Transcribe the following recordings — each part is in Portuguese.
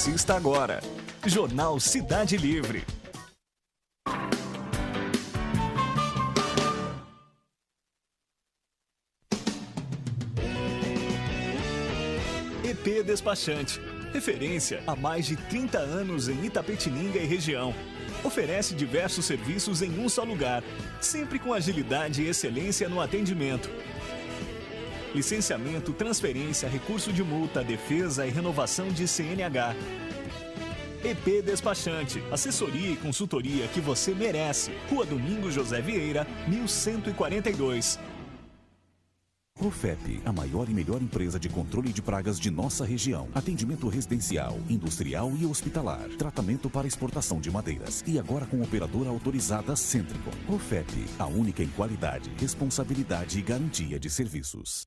Assista agora. Jornal Cidade Livre. EP Despachante. Referência há mais de 30 anos em Itapetininga e região. Oferece diversos serviços em um só lugar, sempre com agilidade e excelência no atendimento. Licenciamento, transferência, recurso de multa, defesa e renovação de CNH. EP Despachante, assessoria e consultoria que você merece. Rua Domingos José Vieira, 1142. Profep, a maior e melhor empresa de controle de pragas de nossa região. Atendimento residencial, industrial e hospitalar. Tratamento para exportação de madeiras. E agora com operadora autorizada Centricon. Profep, a única em qualidade, responsabilidade e garantia de serviços.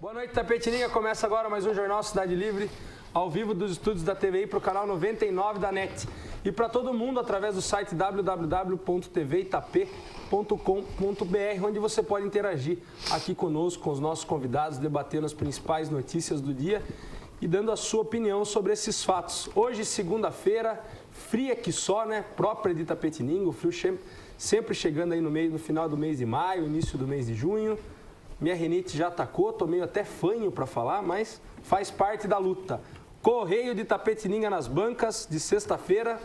Boa noite, Itapetininga. Começa agora mais um Jornal Cidade Livre, ao vivo dos estúdios da TVI para o canal 99 da NET. E para todo mundo através do site www.tvitap.com.br, onde você pode interagir aqui conosco, com os nossos convidados, debatendo as principais notícias do dia e dando a sua opinião sobre esses fatos. Hoje, segunda-feira, fria que só, né? Própria de Itapetininga, o frio sempre chegando aí no final do mês de maio, início do mês de junho. Minha rinite já atacou, tô meio até fanho para falar, mas faz parte da luta. Correio de Itapetininga nas bancas de sexta-feira.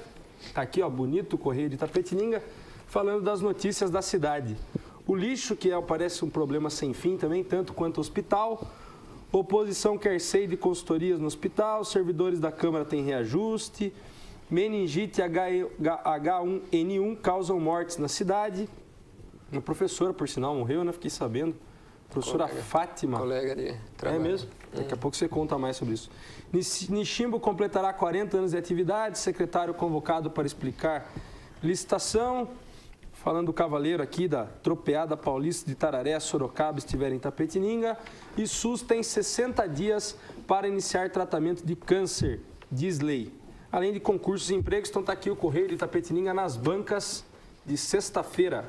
Tá aqui, ó, bonito o Correio de Itapetininga, falando das notícias da cidade. O lixo, que parece um problema sem fim também, tanto quanto o hospital. Oposição quer SEI de consultorias no hospital. Servidores da Câmara têm reajuste. Meningite H1N1 causam mortes na cidade. Uma professora, por sinal, morreu, né? Fiquei sabendo. Professora Fátima. Colega de trabalho. É mesmo? Daqui a pouco você conta mais sobre isso. Nishimbo completará 40 anos de atividade, secretário convocado para explicar licitação. Falando do cavaleiro aqui da Tropeada Paulista de Tararé, Sorocaba, estiver em Itapetininga. E SUS tem 60 dias para iniciar tratamento de câncer, diz lei. Além de concursos e empregos, então está aqui o Correio de Itapetininga nas bancas de sexta-feira.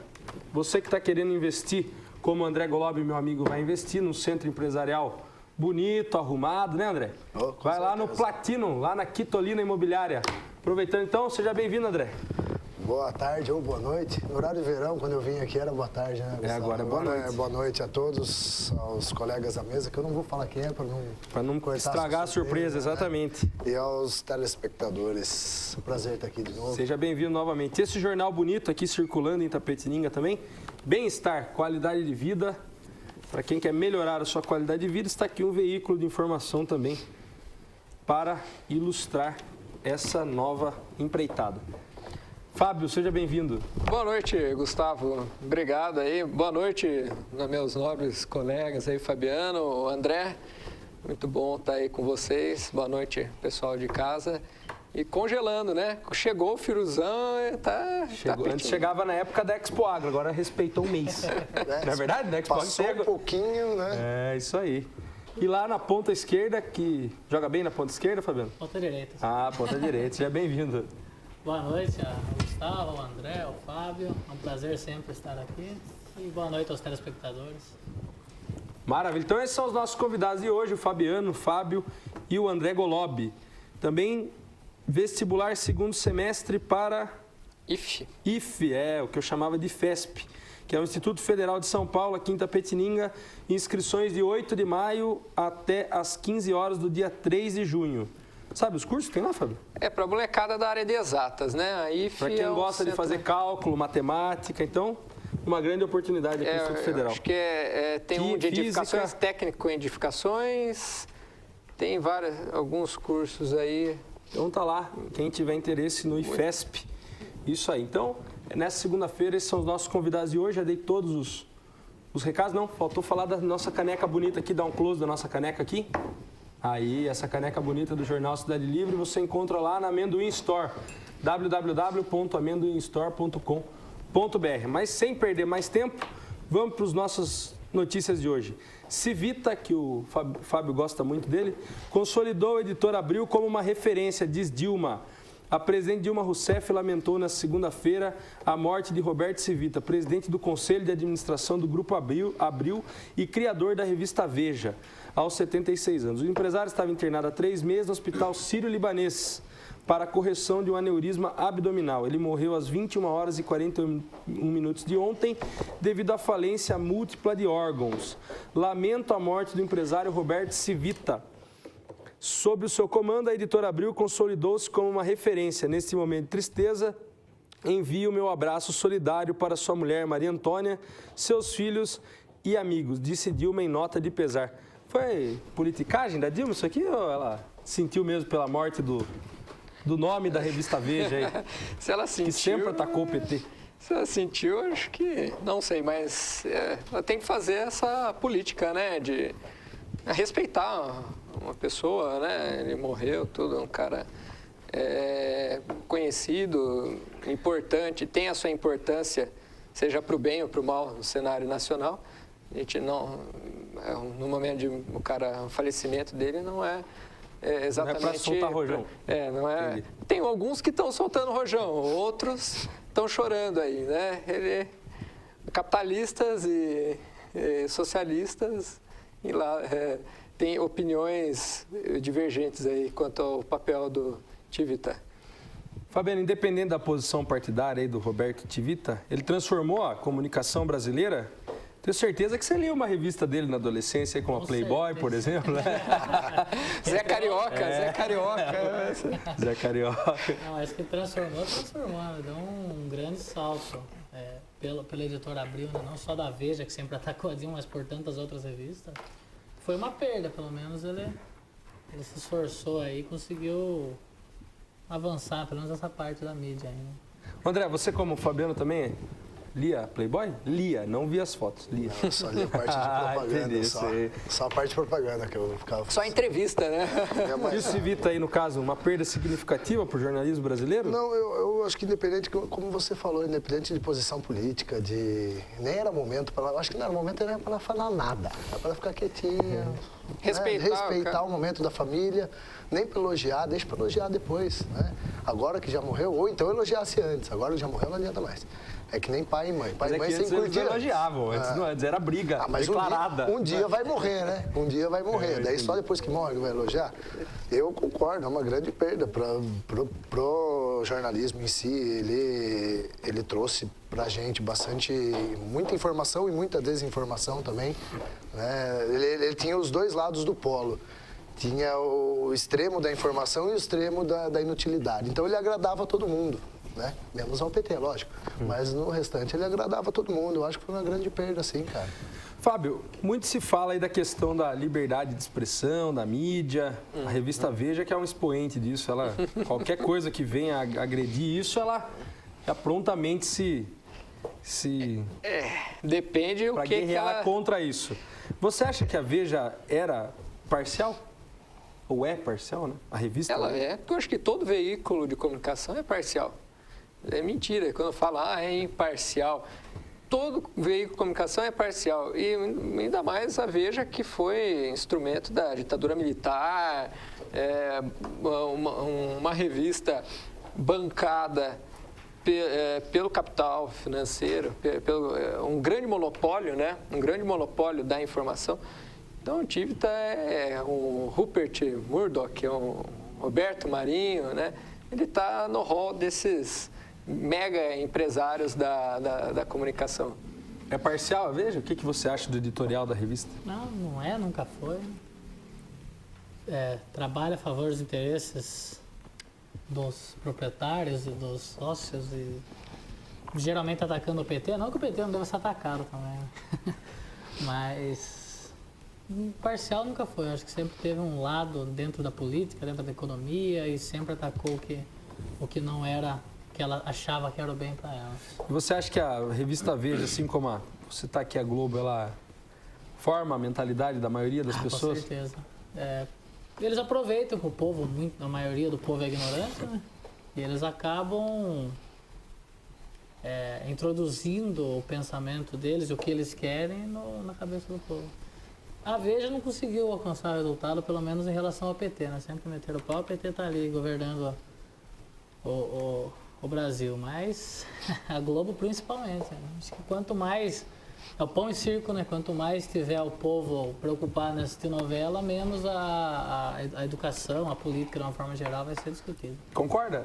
Você que está querendo investir, como o André Golob, meu amigo, vai investir num centro empresarial bonito, arrumado, né, André? Vai lá no Platinum, lá na Quitolina Imobiliária. Aproveitando então, seja bem-vindo, André. Boa tarde ou boa noite. No horário de verão, quando eu vim aqui, era boa tarde, né, Gustavo? Agora é boa noite. Boa noite a todos, aos colegas da mesa, que eu não vou falar quem é, para não estragar a surpresa, exatamente. Né? E aos telespectadores. É um prazer estar aqui de novo. Seja bem-vindo novamente. Esse jornal bonito aqui circulando em Itapetininga também. Bem-estar, qualidade de vida. Para quem quer melhorar a sua qualidade de vida, está aqui um veículo de informação também para ilustrar essa nova empreitada. Fábio, seja bem-vindo. Boa noite, Gustavo. Obrigado aí. Boa noite, meus nobres colegas aí, Fabiano, André. Muito bom estar aí com vocês. Boa noite, pessoal de casa. E congelando, né? Chegou o Firuzão, Antes chegava na época da Expo Agro, agora respeitou um mês. Não é verdade? Da Expo Passou um pouquinho, né? É, isso aí. E lá na ponta esquerda, que joga bem na ponta esquerda, Fabiano? Ponta direita. Ah, ponta direita. Seja bem-vindo. Boa noite ao Gustavo, ao André, ao Fábio. É um prazer sempre estar aqui. E boa noite aos telespectadores. Maravilha. Então esses são os nossos convidados de hoje, o Fabiano, o Fábio e o André Golob. Também vestibular segundo semestre para... IFE. IFE, o que eu chamava de FESP, que é o Instituto Federal de São Paulo, aqui em Itapetininga. Inscrições de 8 de maio até às 15 horas do dia 3 de junho. Sabe os cursos que tem lá, Fábio? É para a molecada da área de exatas, né? A IFE para quem gosta de fazer cálculo, matemática, então, uma grande oportunidade aqui no Instituto Federal. Acho que tem um de edificações, técnico em edificações, tem alguns cursos aí. Então tá lá, quem tiver interesse no IFESP, isso aí. Então, nessa segunda-feira, esses são os nossos convidados de hoje, já dei todos os recados. Não, faltou falar da nossa caneca bonita aqui, dar um close da nossa caneca aqui. Aí, essa caneca bonita do Jornal Cidade Livre, você encontra lá na Amendoim Store, www.amendoimstore.com.br. Mas sem perder mais tempo, vamos para as nossas notícias de hoje. Civita, que o Fábio gosta muito dele, consolidou o Editor Abril como uma referência, diz Dilma. A presidente Dilma Rousseff lamentou na segunda-feira a morte de Roberto Civita, presidente do Conselho de Administração do Grupo Abril e criador da revista Veja, aos 76 anos. O empresário estava internado há 3 meses no Hospital Sírio-Libanês para correção de um aneurisma abdominal. Ele morreu às 21 horas e 41 minutos de ontem devido à falência múltipla de órgãos. Lamento a morte do empresário Roberto Civita. Sob o seu comando, a Editora Abril consolidou-se como uma referência. Neste momento de tristeza, envio o meu abraço solidário para sua mulher, Maria Antônia, seus filhos e amigos, disse Dilma em nota de pesar. Foi politicagem da Dilma isso aqui ou ela sentiu mesmo pela morte do nome da revista Veja aí? Se ela sentiu... Que sempre atacou o PT. Se ela sentiu, acho que... Não sei, mas ela tem que fazer essa política, né? De respeitar uma pessoa, né? Ele morreu, tudo, um cara conhecido, importante, tem a sua importância, seja para o bem ou para o mal no cenário nacional. A gente não... No momento de o falecimento dele, não é exatamente... Não é para soltar rojão. Não é... Entendi. Tem alguns que estão soltando rojão, outros estão chorando aí, né? Capitalistas e socialistas, e lá tem opiniões divergentes aí quanto ao papel do Civita. Fabiano, independente da posição partidária aí do Roberto Civita, ele transformou a comunicação brasileira. Tenho certeza que você leu uma revista dele na adolescência, como a Playboy, por exemplo, né? Zé Carioca, Zé Carioca. Zé Carioca. Não, acho que transformou, deu um grande salto pela Editora Abril, né? Não só da Veja, que sempre atacou a Dilma, mas por tantas outras revistas. Foi uma perda, pelo menos ele se esforçou aí e conseguiu avançar, pelo menos essa parte da mídia aí, né? André, você como Fabiano também Lia Playboy? Lia, não via as fotos. Lia. Não, só li a parte de propaganda, entendi, só. sei. Só a parte de propaganda que eu ficava... Só entrevista, né? Minha mãe- Isso evita aí, no caso, uma perda significativa para o jornalismo brasileiro? Não, eu acho que independente, como você falou, independente de posição política, nem era momento para ela, acho que não era momento era para ela falar nada, era para ela ficar quietinha, né? Respeitar o momento da família, nem para elogiar, deixa para elogiar depois, né? Agora que já morreu, ou então elogiasse antes, agora que já morreu não adianta mais. É que nem pai e mãe. Pai Mas e mãe que sem antes eles curtir. não elogiavam, antes era briga, Mas declarada. um dia vai morrer, né? Um dia vai morrer. Daí só depois que morre que vai elogiar. Eu concordo, é uma grande perda pro jornalismo em si. Ele trouxe pra gente muita informação e muita desinformação também, né? Ele tinha os dois lados do polo. Tinha o extremo da informação e o extremo da inutilidade. Então ele agradava todo mundo, né? Menos ao PT, lógico. Mas no restante ele agradava todo mundo. Eu acho que foi uma grande perda, sim, cara. Fábio, muito se fala aí da questão da liberdade de expressão, da mídia. A revista Veja que é um expoente disso. Qualquer coisa que venha agredir isso, ela prontamente se Depende o para que guerrear ela... contra isso. Você acha que a Veja era parcial? Ou é parcial, né? A revista? Ela é, porque eu acho que todo veículo de comunicação é parcial. É mentira, quando fala, é imparcial. Todo veículo de comunicação é parcial. E ainda mais a Veja, que foi instrumento da ditadura militar, uma revista bancada pelo capital financeiro, um grande monopólio, né? Um grande monopólio da informação. Então, o Tivita é um Rupert Murdoch, é um Roberto Marinho, né? Ele está no rol desses mega empresários da comunicação. É parcial, Veja? O que você acha do editorial da revista? Não é, nunca foi. Trabalha a favor dos interesses dos proprietários e dos sócios e geralmente atacando o PT. Não que o PT não deva ser atacado também, mas parcial nunca foi. Acho que sempre teve um lado dentro da política, dentro da economia e sempre atacou o que não era, que ela achava que era o bem para ela. Você acha que a revista Veja, assim como você está aqui a Globo, ela forma a mentalidade da maioria das pessoas? Com certeza. Eles aproveitam que o povo, a maioria do povo é ignorante, né? E eles acabam introduzindo o pensamento deles, o que eles querem na cabeça do povo. A Veja não conseguiu alcançar resultado, pelo menos em relação ao PT, né? Sempre meteram o pau, o PT está ali governando o Brasil, mas a Globo principalmente. Né? Acho que quanto mais, é o pão e circo, né? Quanto mais tiver o povo preocupado nessa novela, menos a educação, a política de uma forma geral vai ser discutida. Concorda?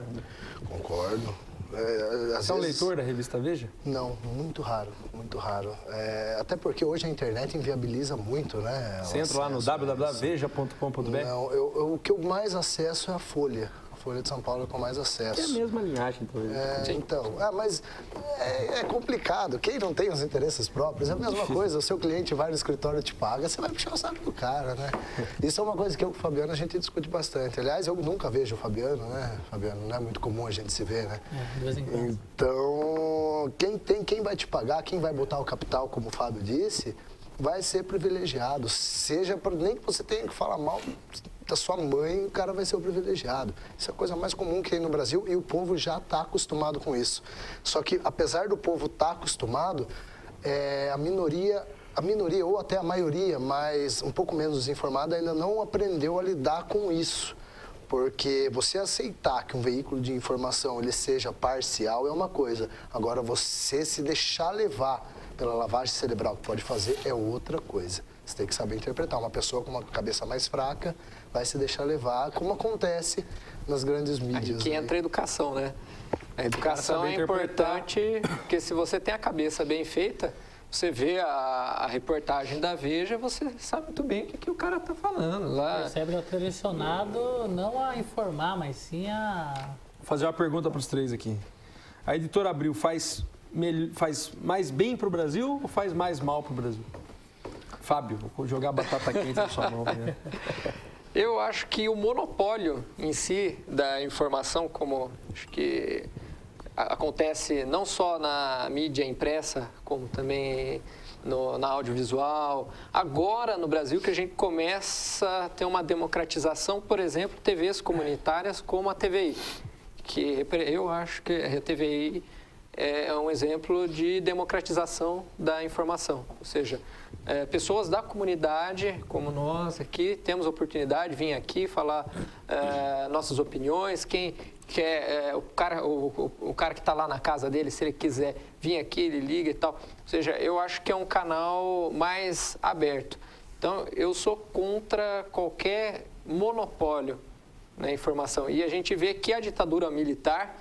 Concordo. Você é um leitor da revista Veja? Não, muito raro, muito raro. Até porque hoje a internet inviabiliza muito, né? Você entra lá no www.veja.com.br? Não, o que eu mais acesso é a Folha. A Folha de São Paulo é com mais acesso. É a mesma linhagem, talvez. Mas é complicado. Quem não tem os interesses próprios, é a mesma coisa. O seu cliente vai no escritório e te paga, você vai puxar o saco do cara, né? Isso é uma coisa que eu com o Fabiano a gente discute bastante. Aliás, eu nunca vejo o Fabiano, né? Fabiano, não é muito comum a gente se ver, né? De vez em quando. Então, quem vai te pagar, quem vai botar o capital, como o Fábio disse, vai ser privilegiado. Nem que você tenha que falar mal da sua mãe, o cara vai ser o privilegiado. Isso é a coisa mais comum que tem no Brasil e o povo já está acostumado com isso. Só que, apesar do povo estar acostumado, a minoria ou até a maioria, mas um pouco menos informada, ainda não aprendeu a lidar com isso. Porque você aceitar que um veículo de informação ele seja parcial é uma coisa. Agora, você se deixar levar pela lavagem cerebral que pode fazer é outra coisa. Você tem que saber interpretar. Uma pessoa com uma cabeça mais fraca vai se deixar levar, como acontece nas grandes mídias. Aqui entra a educação, né? A educação é importante, porque se você tem a cabeça bem feita, você vê a reportagem da Veja, você sabe muito bem o que o cara está falando lá. Percebe já direcionado não a informar, mas sim a... Vou fazer uma pergunta para os três aqui. A Editora Abril faz mais bem para o Brasil ou faz mais mal para o Brasil? Fábio, vou jogar batata quente na sua mão. Né? Eu acho que o monopólio em si da informação, como acho que acontece não só na mídia impressa, como também na audiovisual. Agora, no Brasil, que a gente começa a ter uma democratização, por exemplo, TVs comunitárias como a TVI, que eu acho que a TVI é um exemplo de democratização da informação. Ou seja, pessoas da comunidade, como nós aqui, temos a oportunidade de vir aqui falar nossas opiniões. Quem quer, o cara que está lá na casa dele, se ele quiser vir aqui, ele liga e tal. Ou seja, eu acho que é um canal mais aberto. Então, eu sou contra qualquer monopólio na informação. E a gente vê que a ditadura militar,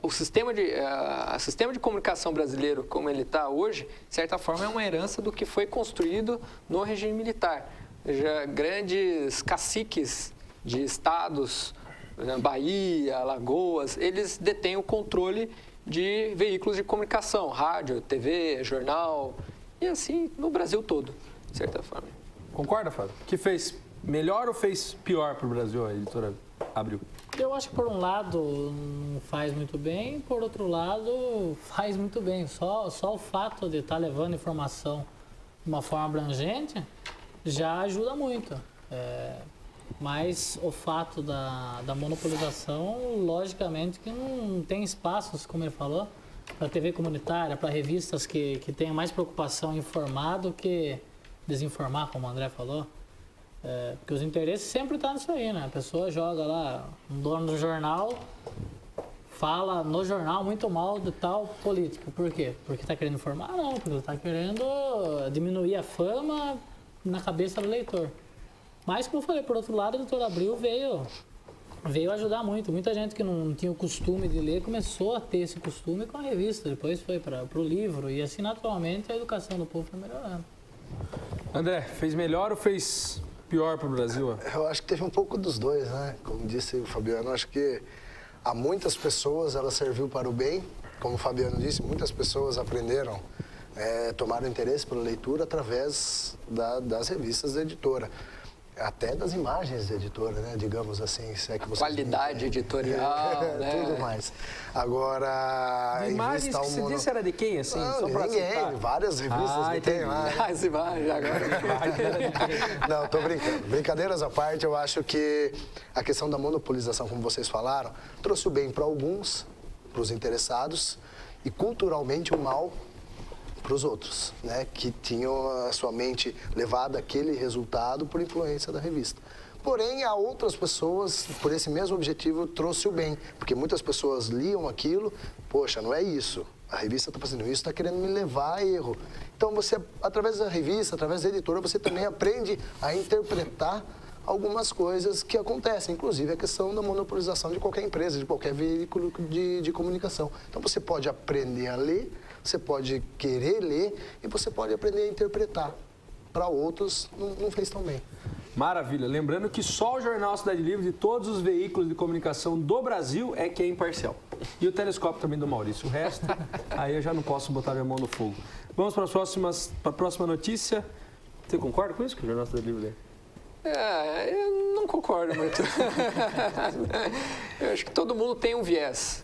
o sistema de comunicação brasileiro, como ele está hoje, de certa forma, é uma herança do que foi construído no regime militar. Já grandes caciques de estados, Bahia, Alagoas, eles detêm o controle de veículos de comunicação, rádio, TV, jornal, e assim no Brasil todo, de certa forma. Concorda, Fábio? Que fez melhor ou fez pior para o Brasil, a editora Abril? Eu acho que por um lado não faz muito bem, por outro lado faz muito bem. Só o fato de estar levando informação de uma forma abrangente já ajuda muito. Mas o fato da monopolização, logicamente que não tem espaços, como ele falou, para TV comunitária, para revistas que tenham mais preocupação em informar do que desinformar, como o André falou. Porque os interesses sempre estão nisso aí, né? A pessoa joga lá, um dono do jornal fala no jornal muito mal de tal político. Por quê? Porque está querendo informar? Não, porque está querendo diminuir a fama na cabeça do leitor. Mas, como eu falei, por outro lado, o Doutor Abril veio ajudar muito. Muita gente que não tinha o costume de ler começou a ter esse costume com a revista. Depois foi para o livro e assim, naturalmente, a educação do povo foi melhorando. André, fez melhor ou fez pior para o Brasil? Eu acho que teve um pouco dos dois, né? Como disse o Fabiano, acho que a muitas pessoas ela serviu para o bem. Como o Fabiano disse, muitas pessoas aprenderam, tomaram interesse pela leitura através das revistas da editora. Até das imagens da editora, né? Digamos assim, se é que você qualidade editorial, né? Tudo mais. Agora, imagens que você disse era de quem, assim? Não, só para citar. Várias revistas que tem lá. Né? As imagens agora. Não, tô brincando. Brincadeiras à parte, eu acho que a questão da monopolização, como vocês falaram, trouxe o bem para alguns, para os interessados, e culturalmente o mal para os outros, né, que tinham a sua mente levada àquele resultado por influência da revista. Porém, a outras pessoas, por esse mesmo objetivo, trouxe o bem, porque muitas pessoas liam aquilo, poxa, não é isso, a revista está fazendo isso, está querendo me levar a erro. Então, você, através da revista, através da editora, você também aprende a interpretar algumas coisas que acontecem, inclusive a questão da monopolização de qualquer empresa, de qualquer veículo de comunicação. Então, você pode aprender a ler, você pode querer ler e você pode aprender a interpretar. Para outros, não fez tão bem. Maravilha. Lembrando que só o Jornal Cidade Livre, de todos os veículos de comunicação do Brasil, é que é imparcial. E o Telescópio também do Maurício. O resto, aí eu já não posso botar minha mão no fogo. Vamos para a próxima notícia. Você concorda com isso que o Jornal Cidade Livre é? Eu não concordo muito. Eu acho que todo mundo tem um viés.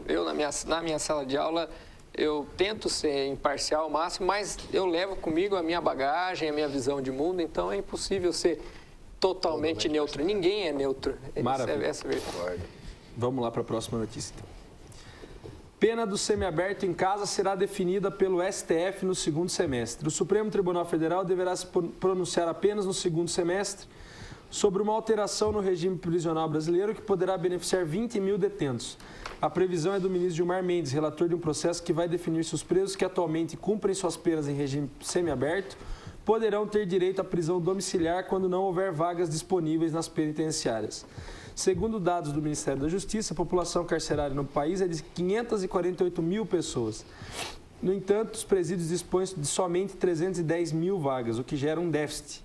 Eu na minha sala de aula, eu tento ser imparcial ao máximo, mas eu levo comigo a minha bagagem, a minha visão de mundo, então é impossível ser totalmente neutro. Ninguém é neutro. Maravilha. Essa é a verdade. Vamos lá para a próxima notícia, então. Pena do semiaberto em casa será definida pelo STF no segundo semestre. O Supremo Tribunal Federal deverá se pronunciar apenas no segundo semestre sobre uma alteração no regime prisional brasileiro que poderá beneficiar 20 mil detentos. A previsão é do ministro Gilmar Mendes, relator de um processo que vai definir se os presos que atualmente cumprem suas penas em regime semiaberto poderão ter direito à prisão domiciliar quando não houver vagas disponíveis nas penitenciárias. Segundo dados do Ministério da Justiça, a população carcerária no país é de 548 mil pessoas. No entanto, os presídios dispõem de somente 310 mil vagas, o que gera um déficit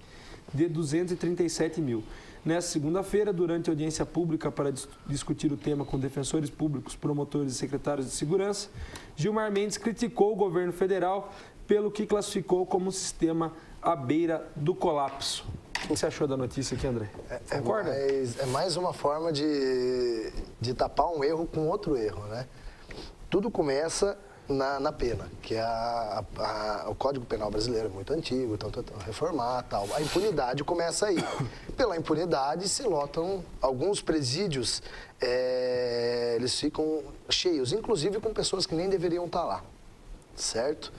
de 237 mil. Nesta segunda-feira, durante a audiência pública para discutir o tema com defensores públicos, promotores e secretários de segurança, Gilmar Mendes criticou o governo federal pelo que classificou como um sistema à beira do colapso. O que você achou da notícia aqui, André? Concorda? É mais uma forma de de tapar um erro com outro erro, né? Tudo começa na pena, que é o Código Penal brasileiro é muito antigo, então reformar, tal. A impunidade começa aí. Pela impunidade se lotam alguns presídios, eles ficam cheios, inclusive com pessoas que nem deveriam estar lá, certo?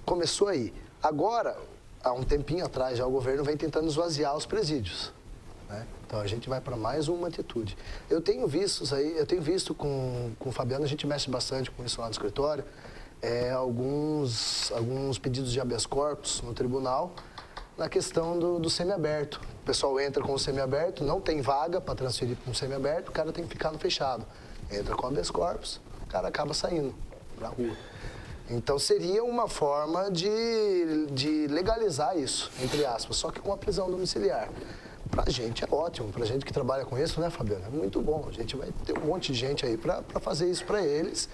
Começou aí. Agora, há um tempinho atrás, já o governo vem tentando esvaziar os presídios, né? Então a gente vai para mais uma atitude. Eu tenho visto com o Fabiano, a gente mexe bastante com isso lá no escritório, alguns pedidos de habeas corpus no tribunal, na questão do semiaberto. O pessoal entra com o semiaberto, não tem vaga para transferir para um semiaberto, o cara tem que ficar no fechado. Entra com habeas corpus, o cara acaba saindo para a rua. Então seria uma forma de legalizar isso, entre aspas, só que com a prisão domiciliar. Pra gente é ótimo, pra gente que trabalha com isso, né, Fabiano? É muito bom. A gente vai ter um monte de gente aí pra fazer isso pra eles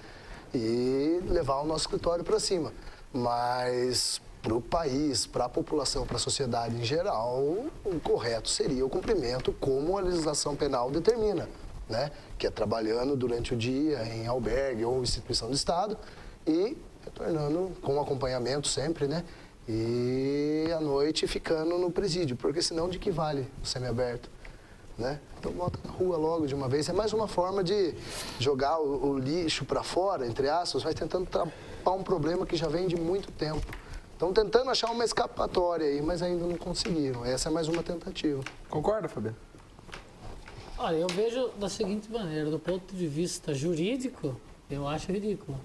e levar o nosso escritório pra cima. Mas pro país, pra população, pra sociedade em geral, o correto seria o cumprimento como a legislação penal determina, né? Que é trabalhando durante o dia em albergue ou instituição do Estado e retornando com acompanhamento sempre, né? E à noite ficando no presídio, porque senão de que vale o semiaberto, né? Então volta na rua logo de uma vez. É mais uma forma de jogar o lixo para fora, entre aspas, vai tentando tapar um problema que já vem de muito tempo. Estão tentando achar uma escapatória aí, mas ainda não conseguiram. Essa é mais uma tentativa. Concorda, Fabiano? Olha, eu vejo da seguinte maneira, do ponto de vista jurídico, eu acho ridículo.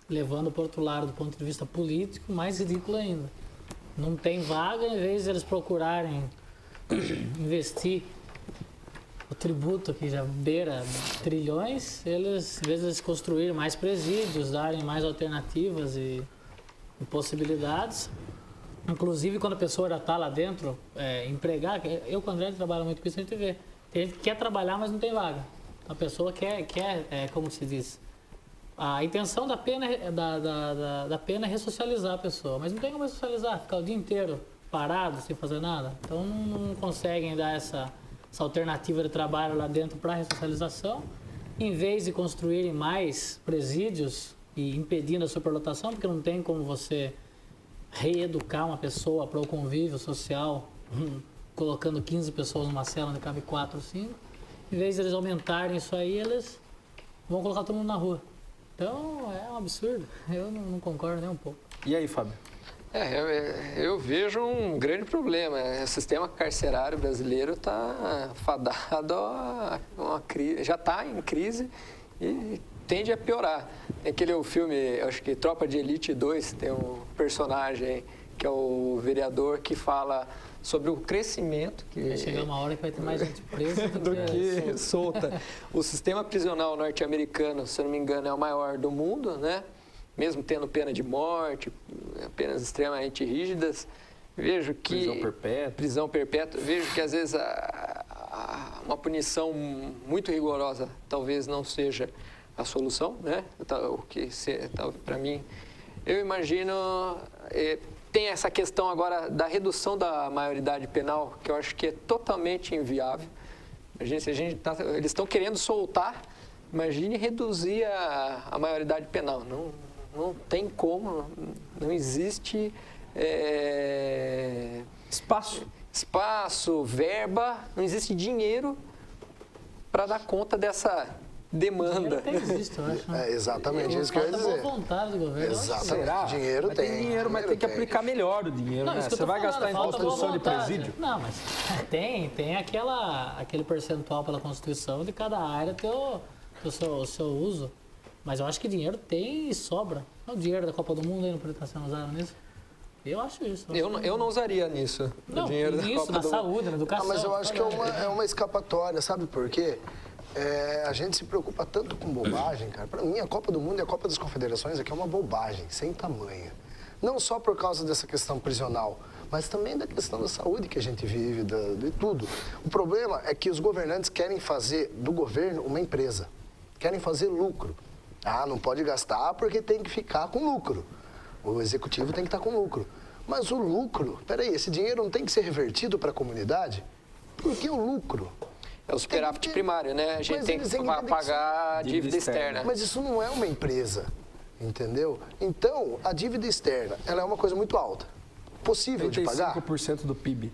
Levando para outro lado, do ponto de vista político, mais ridículo ainda. Não tem vaga, em vez de eles procurarem investir o tributo que já beira trilhões, eles, em vez de eles construírem mais presídios, darem mais alternativas e possibilidades, inclusive quando a pessoa já está lá dentro, empregar, eu com o André trabalho muito com isso, a gente vê, tem gente que quer trabalhar, mas não tem vaga. A pessoa quer como se diz, a intenção da pena, da pena é ressocializar a pessoa, mas não tem como ressocializar, ficar o dia inteiro parado, sem fazer nada. Então não conseguem dar essa alternativa de trabalho lá dentro para ressocialização. Em vez de construírem mais presídios e impedindo a superlotação, porque não tem como você reeducar uma pessoa para o convívio social, colocando 15 pessoas numa cela onde cabe 4 ou 5. Em vez de eles aumentarem isso aí, eles vão colocar todo mundo na rua. Então, é um absurdo. Eu não concordo nem um pouco. E aí, Fábio? Eu vejo um grande problema. O sistema carcerário brasileiro está fadado a uma crise, já está em crise e tende a piorar. Tem aquele filme, acho que Tropa de Elite 2, tem um personagem que é o vereador que fala sobre o crescimento. Que vai chegar uma hora que vai ter mais gente presa do que solta. O sistema prisional norte-americano, se eu não me engano, é o maior do mundo, né? Mesmo tendo pena de morte, penas extremamente rígidas. Vejo que... Prisão perpétua. Vejo que, às vezes, uma punição muito rigorosa talvez não seja a solução, né? O que, para mim, eu imagino... Tem essa questão agora da redução da maioridade penal, que eu acho que é totalmente inviável. Imagina, se eles estão querendo soltar, imagine reduzir a maioridade penal. Não tem como, não existe espaço, verba, não existe dinheiro para dar conta dessa demanda. Até existe, eu acho. É exatamente isso que eu ia dizer. Boa vontade do governo. Exatamente. Será? Dinheiro tem dinheiro, mas tem que aplicar melhor o dinheiro, não, né? Você vai gastar em construção de presídio? Não, mas tem aquele percentual pela Constituição de cada área ter o seu uso. Mas eu acho que dinheiro tem e sobra. O dinheiro da Copa do Mundo aí não pode estar sendo usado nisso. Eu acho isso. Eu não usaria nisso. Não, o dinheiro nisso, na saúde, na educação. Mas eu acho que é uma escapatória, sabe por quê? A gente se preocupa tanto com bobagem, cara. Para mim, a Copa do Mundo e a Copa das Confederações aqui é uma bobagem, sem tamanho. Não só por causa dessa questão prisional, mas também da questão da saúde que a gente vive, de tudo. O problema é que os governantes querem fazer do governo uma empresa. Querem fazer lucro. Não pode gastar porque tem que ficar com lucro. O executivo tem que estar com lucro. Mas o lucro, peraí, esse dinheiro não tem que ser revertido para a comunidade? Por que o lucro? É o superávit primário, né? A gente Mas tem eles que têm que pagar a dívida externa. Mas isso não é uma empresa, entendeu? Então, a dívida externa, ela é uma coisa muito alta. Possível de pagar? 35% do PIB.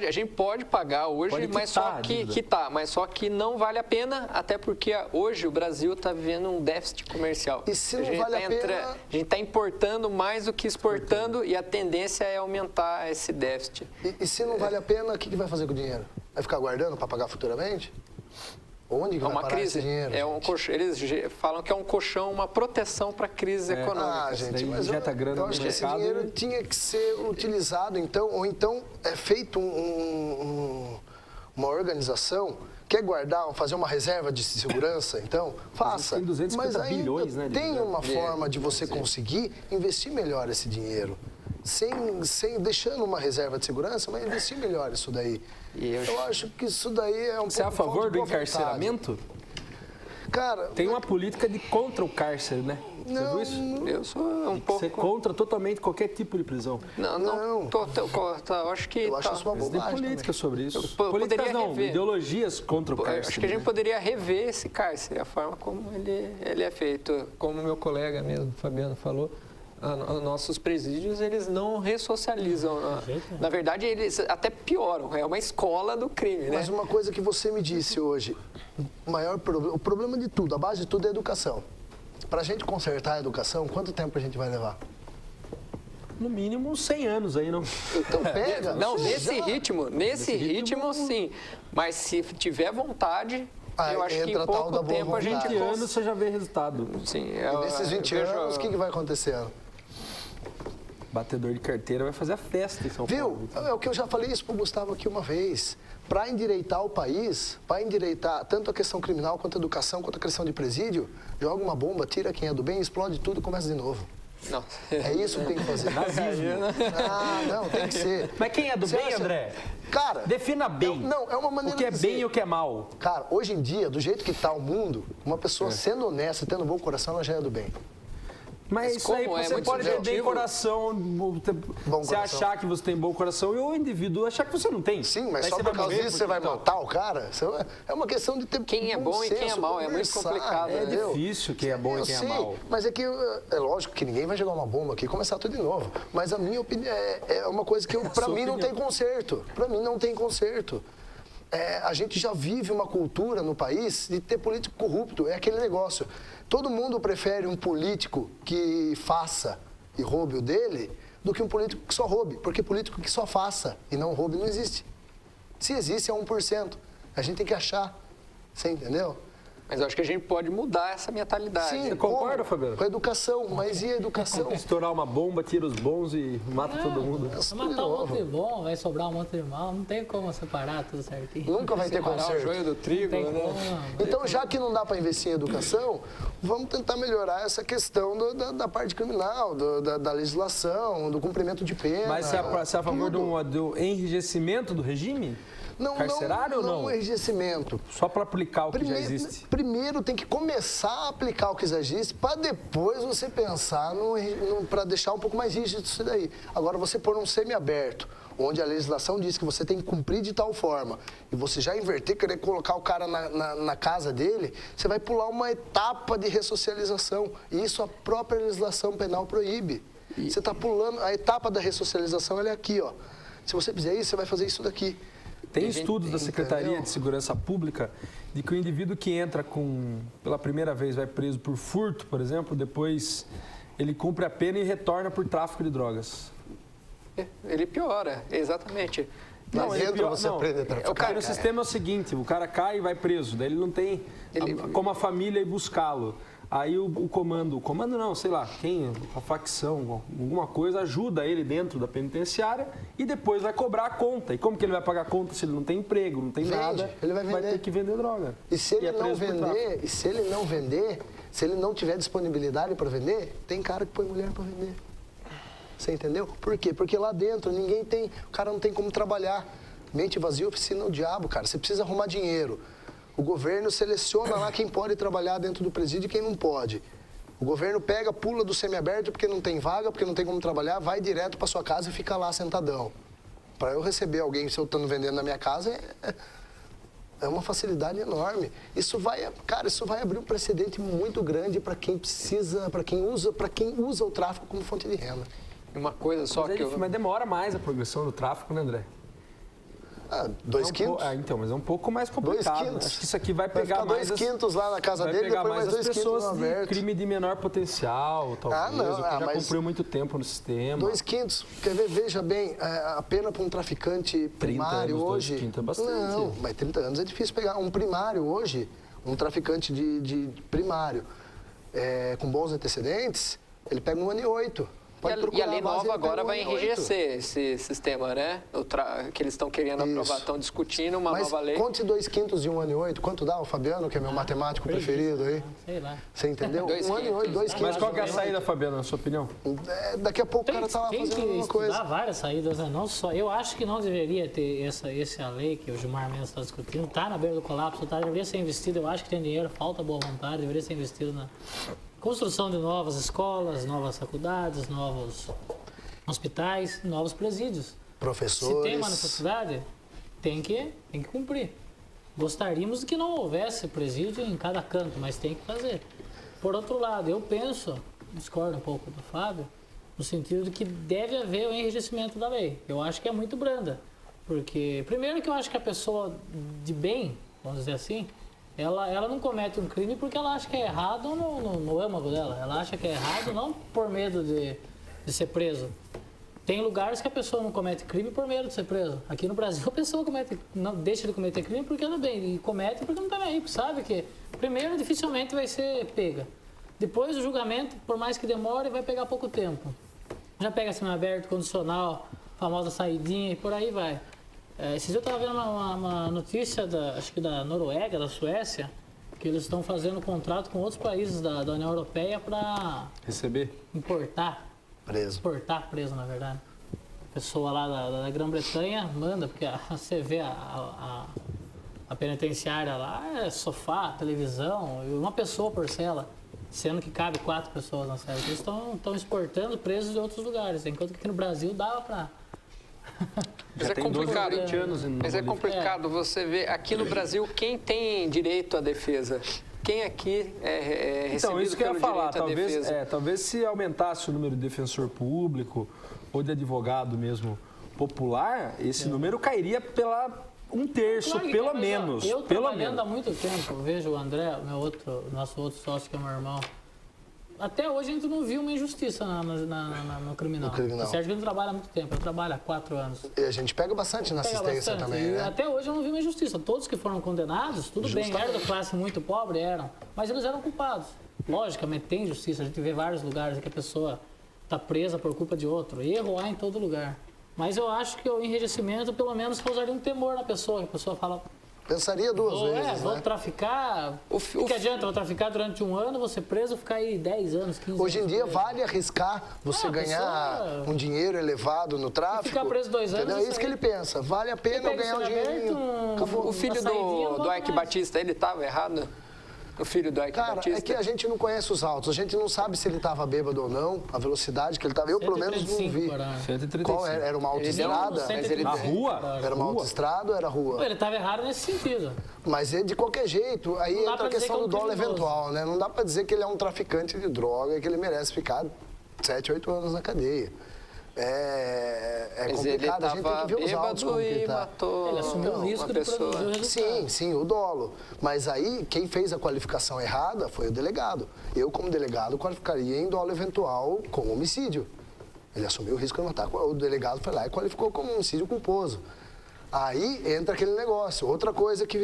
A gente pode pagar hoje, Pode mas quitar só a que dívida. mas só que não vale a pena, até porque hoje o Brasil está vivendo um déficit comercial. E se não vale a pena- A gente está importando mais do que exportando e a tendência é aumentar esse déficit. E se não vale a pena, o que vai fazer com o dinheiro? Vai ficar guardando para pagar futuramente? Onde que É vai uma parar crise. esse dinheiro? É um gente? colchão, eles falam que é um colchão, uma proteção para crises econômicas. Ah, gente, Daí mas injeta grana eu no acho que esse mercado dinheiro e- tinha que ser utilizado, então, ou então é feito uma organização, quer guardar, fazer uma reserva de segurança, então, faça. tem 250 Mas ainda bilhões, né, de tem reserva. uma forma de você conseguir investir melhor esse dinheiro. Deixando uma reserva de segurança, mas investir melhor isso daí. E eu- Eu acho que isso daí é um Você é a pouco falta favor de do boa vontade. encarceramento? Cara, Tem uma política de contra o cárcere, né? Você Não, viu isso? Eu sou um pouco... Você contra totalmente qualquer tipo de prisão. Não. Não. Eu acho que... eu acho isso uma Mas tem bobagem política sobre isso. Eu Políticas poderia não, rever. ideologias contra o cárcere. Acho que a gente né? poderia rever esse cárcere, a forma como ele é feito. Como meu colega mesmo, Fabiano, falou, nossos presídios, eles não ressocializam. Na verdade, eles até pioram. É uma escola do crime, né? Mas uma coisa que você me disse hoje, o problema de tudo, a base de tudo é a educação. Para a gente consertar a educação, quanto tempo a gente vai levar? No mínimo 100 anos aí, não? Então pega. Não, você nesse já- ritmo, sim. Mas se tiver vontade, Aí eu acho que em entra a tal pouco da boa tempo a gente vontade. 20 anos você já vê resultado. Sim, E nesses 20 anos, o que vai acontecendo? Batedor de carteira vai fazer a festa em São Viu? Paulo. É o que eu já falei isso pro Gustavo aqui uma vez. Para endireitar o país, para endireitar tanto a questão criminal, quanto a educação, quanto a questão de presídio, joga uma bomba, tira quem é do bem, explode tudo e começa de novo. Não. É isso que tem que fazer. Ah, não, tem que ser. Mas quem é do Você bem, acha- André? Cara, Defina bem. não, é uma maneira O que é de bem dizer. e o que é mal. Cara, hoje em dia, do jeito que tá o mundo, uma pessoa sendo honesta, tendo um bom coração, ela já é do bem. Mas isso aí como é você muito pode ter bem subjetivo. coração, você coração. achar que você tem bom coração e o indivíduo achar que você não tem. Sim, mas Aí só você por vai causa morrer disso você vai porque- matar o cara? É uma questão de ter Quem é bom e quem é senso, mau, é muito conversar, complicado, né? entendeu? É difícil quem é bom e Eu quem é sei, mau. Mas é que, é lógico que ninguém vai jogar uma bomba aqui e começar tudo de novo. Mas a minha opinião é uma coisa que, pra mim, não tem conserto. Pra mim, não tem conserto. A gente já vive uma cultura no país de ter político corrupto. É aquele negócio. Todo mundo prefere um político que faça e roube o dele do que um político que só roube. Porque político que só faça e não roube não existe. Se existe, é 1%. A gente tem que achar. Você entendeu? Mas eu acho que a gente pode mudar essa mentalidade. Sim, concorda, como? Fabiano? Com a educação. Mas e a educação? Estourar uma bomba, tira os bons e mata todo mundo. Isso Vai tudo de matar um novo. monte de bom, vai sobrar um monte de mal. Não tem como separar tudo certinho. Nunca vai ter Separar o conserto. joio do trigo, Não tem né? como. Então, já que não dá para investir em educação, vamos tentar melhorar essa questão da parte criminal, da legislação, do cumprimento de pena. Mas você é a favor tudo. do enrijecimento do regime? Carcerário ou não? Não enrijecimento. Só para aplicar o que já existe? Primeiro tem que começar a aplicar o que já existe, para depois você pensar para deixar um pouco mais rígido isso daí. Agora, você pôr um semiaberto, onde a legislação diz que você tem que cumprir de tal forma, e você já inverter, querer colocar o cara na casa dele, você vai pular uma etapa de ressocialização. E isso a própria legislação penal proíbe. Você está pulando, a etapa da ressocialização ela é aqui, ó. Se você fizer isso, você vai fazer isso daqui. Tem estudos da Secretaria entendeu? de Segurança Pública de que o indivíduo que entra pela primeira vez vai preso por furto, por exemplo, depois ele cumpre a pena e retorna por tráfico de drogas. Ele piora, exatamente. Mas ele dentro você aprende a traficar. Porque no sistema é o seguinte, o cara cai e vai preso, daí ele não tem como a família ir buscá-lo. Aí o comando não, sei lá, a facção, alguma coisa, ajuda ele dentro da penitenciária e depois vai cobrar a conta. E como que ele vai pagar a conta se ele não tem emprego, não tem Vende, nada? ele vai vender. ter que vender droga. E se ele é não preso por tráfico. vender, se ele não tiver disponibilidade para vender, tem cara que põe mulher para vender. Você entendeu? Por quê? Porque lá dentro o cara não tem como trabalhar. Mente vazia, oficina o diabo, cara. Você precisa arrumar dinheiro. O governo seleciona lá quem pode trabalhar dentro do presídio e quem não pode. O governo pega, pula do semiaberto porque não tem vaga, porque não tem como trabalhar, vai direto para sua casa e fica lá sentadão. Para eu receber alguém se eu estou vendendo na minha casa, É uma facilidade enorme. Isso vai abrir um precedente muito grande para quem precisa, para quem usa o tráfico como fonte de renda. Uma coisa só que eu... Mas demora mais a progressão do tráfico, né, André? 2 quintos? Então, mas é um pouco mais 2 complicado. quintos. Acho que isso aqui vai pegar mais... 2 quintos lá na casa dele, depois mais 2 quintos no aberto. Crime de menor potencial, talvez, ou que já mas cumpriu muito tempo no sistema. 2 quintos, quer ver, veja bem, a pena para um traficante primário 30 anos, hoje... 2 quintos é bastante. Não, mas 30 anos é difícil pegar. Um primário hoje, um traficante de primário com bons antecedentes, ele pega 1 ano e 8. E a lei nova agora vai enrijecer esse sistema, né? Que eles estão querendo aprovar, estão discutindo uma nova lei. Mas conte 2 quintos de 1 ano e 8, quanto dá o Fabiano, que é meu matemático preferido aí? Sei lá. Você entendeu? 1 ano e 8, 2 quintos. Mas qual que é a saída, Fabiano, na sua opinião? Daqui a pouco o cara tá lá Tem fazendo que alguma coisa. estudar várias saídas, né? Não só. Eu acho que não deveria ter essa lei que o Gilmar Mendes está discutindo. Está na beira do colapso, deveria ser investido. Eu acho que tem dinheiro, falta boa vontade, deveria ser investido na construção de novas escolas, novas faculdades, novos hospitais, novos presídios. Professores. Se tem uma necessidade, tem que cumprir. Gostaríamos de que não houvesse presídio em cada canto, mas tem que fazer. Por outro lado, eu penso, discordo um pouco do Fábio, no sentido de que deve haver o enrijecimento da lei. Eu acho que é muito branda. Porque, primeiro que eu acho que a pessoa de bem, vamos dizer assim, ela não comete um crime porque ela acha que é errado no âmago dela. Ela acha que é errado não por medo de ser preso. Tem lugares que a pessoa não comete crime por medo de ser preso. Aqui no Brasil a pessoa não deixa de cometer crime porque anda bem. E comete porque não está nem aí, porque sabe que primeiro dificilmente vai ser pega. Depois o julgamento, por mais que demore, vai pegar pouco tempo. Já pega semiaberto, condicional, famosa saidinha e por aí vai. Esses dias eu estava vendo uma notícia, acho que da Noruega, da Suécia, que eles estão fazendo contrato com outros países da União Europeia para importar preso, na verdade. A pessoa lá da Grã-Bretanha manda, porque você vê a penitenciária lá, é sofá, televisão, e uma pessoa por cela, sendo que cabe 4 pessoas na cela. Eles estão exportando presos de outros lugares, enquanto que aqui no Brasil dava para... Mas é complicado, 20 anos mas é complicado você ver aqui no Brasil quem tem direito à defesa. Quem aqui é recebido Então, isso que eu ia falar, pelo direito à defesa? talvez se aumentasse o número de defensor público ou de advogado mesmo popular, esse número cairia pela 1/3, Claro que pelo mas, menos. Eu pelo trabalhando menos. há muito tempo, vejo o André, nosso outro sócio que é meu irmão. Até hoje a gente não viu uma injustiça no criminal. No criminal. O Sérgio não trabalha há muito tempo, ele trabalha há 4 anos. E a gente pega bastante na assistência também, E né? até hoje eu não vi uma injustiça. Todos que foram condenados, tudo bem, eram da classe muito pobre, mas eles eram culpados. Logicamente tem justiça, a gente vê vários lugares em que a pessoa está presa por culpa de outro. Erro há em todo lugar. Mas eu acho que o enrijecimento pelo menos causaria um temor na pessoa, que a pessoa fala... Pensaria 2 vezes, vou né? traficar... O que adianta? Vou traficar durante 1 ano, vou ser preso, ficar aí 10 anos, 15 anos. Hoje em dia preso. vale arriscar você ganhar um dinheiro elevado no tráfico. Ficar preso 2 anos, entendeu? É isso que ele pensa. Vale a pena eu ganhar um dinheirinho. O filho do Ike Batista, ele estava errado? O filho do Ike Cara, Batista? é que a gente não conhece os autos. A gente não sabe se ele estava bêbado ou não, a velocidade que ele estava. Eu, pelo menos, não vi. 135. Qual era? Era uma autoestrada? Na rua? Era uma autoestrada ou era rua? Ele estava errado nesse sentido. Mas de qualquer jeito, aí Não dá entra pra a dizer questão que é do um dolo criminoso. eventual, né? Não dá pra dizer que ele é um traficante de droga e que ele merece ficar 7, 8 anos na cadeia. É Mas complicado, a gente tem que ver os autos como que e tá. matou Ele assumiu o risco uma de pessoa. produzir o resultado. Sim, o dolo. Mas aí, quem fez a qualificação errada foi o delegado. Eu, como delegado, qualificaria em dolo eventual como homicídio. Ele assumiu o risco de matar. O delegado foi lá e qualificou como homicídio culposo. Aí entra aquele negócio. Outra coisa que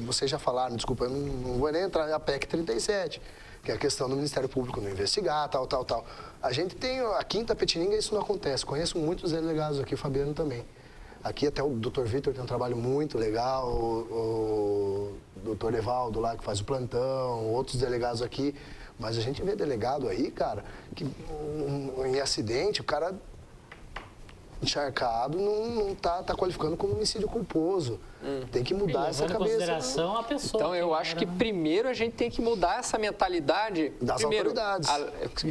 vocês já falaram, desculpa, eu não vou nem entrar na PEC 37, que é a questão do Ministério Público não investigar, tal. A gente tem, aqui em Tapetininga isso não acontece. Conheço muitos delegados aqui, o Fabiano também. Aqui até o Dr. Vitor tem um trabalho muito legal, o Dr. Evaldo lá que faz o plantão, outros delegados aqui. Mas a gente vê delegado aí, cara, que em acidente, o cara encharcado não tá qualificando como homicídio culposo. Tem que mudar essa Levando em cabeça. consideração a pessoa. Então, eu acho que primeiro a gente tem que mudar essa mentalidade. Das primeiro, autoridades.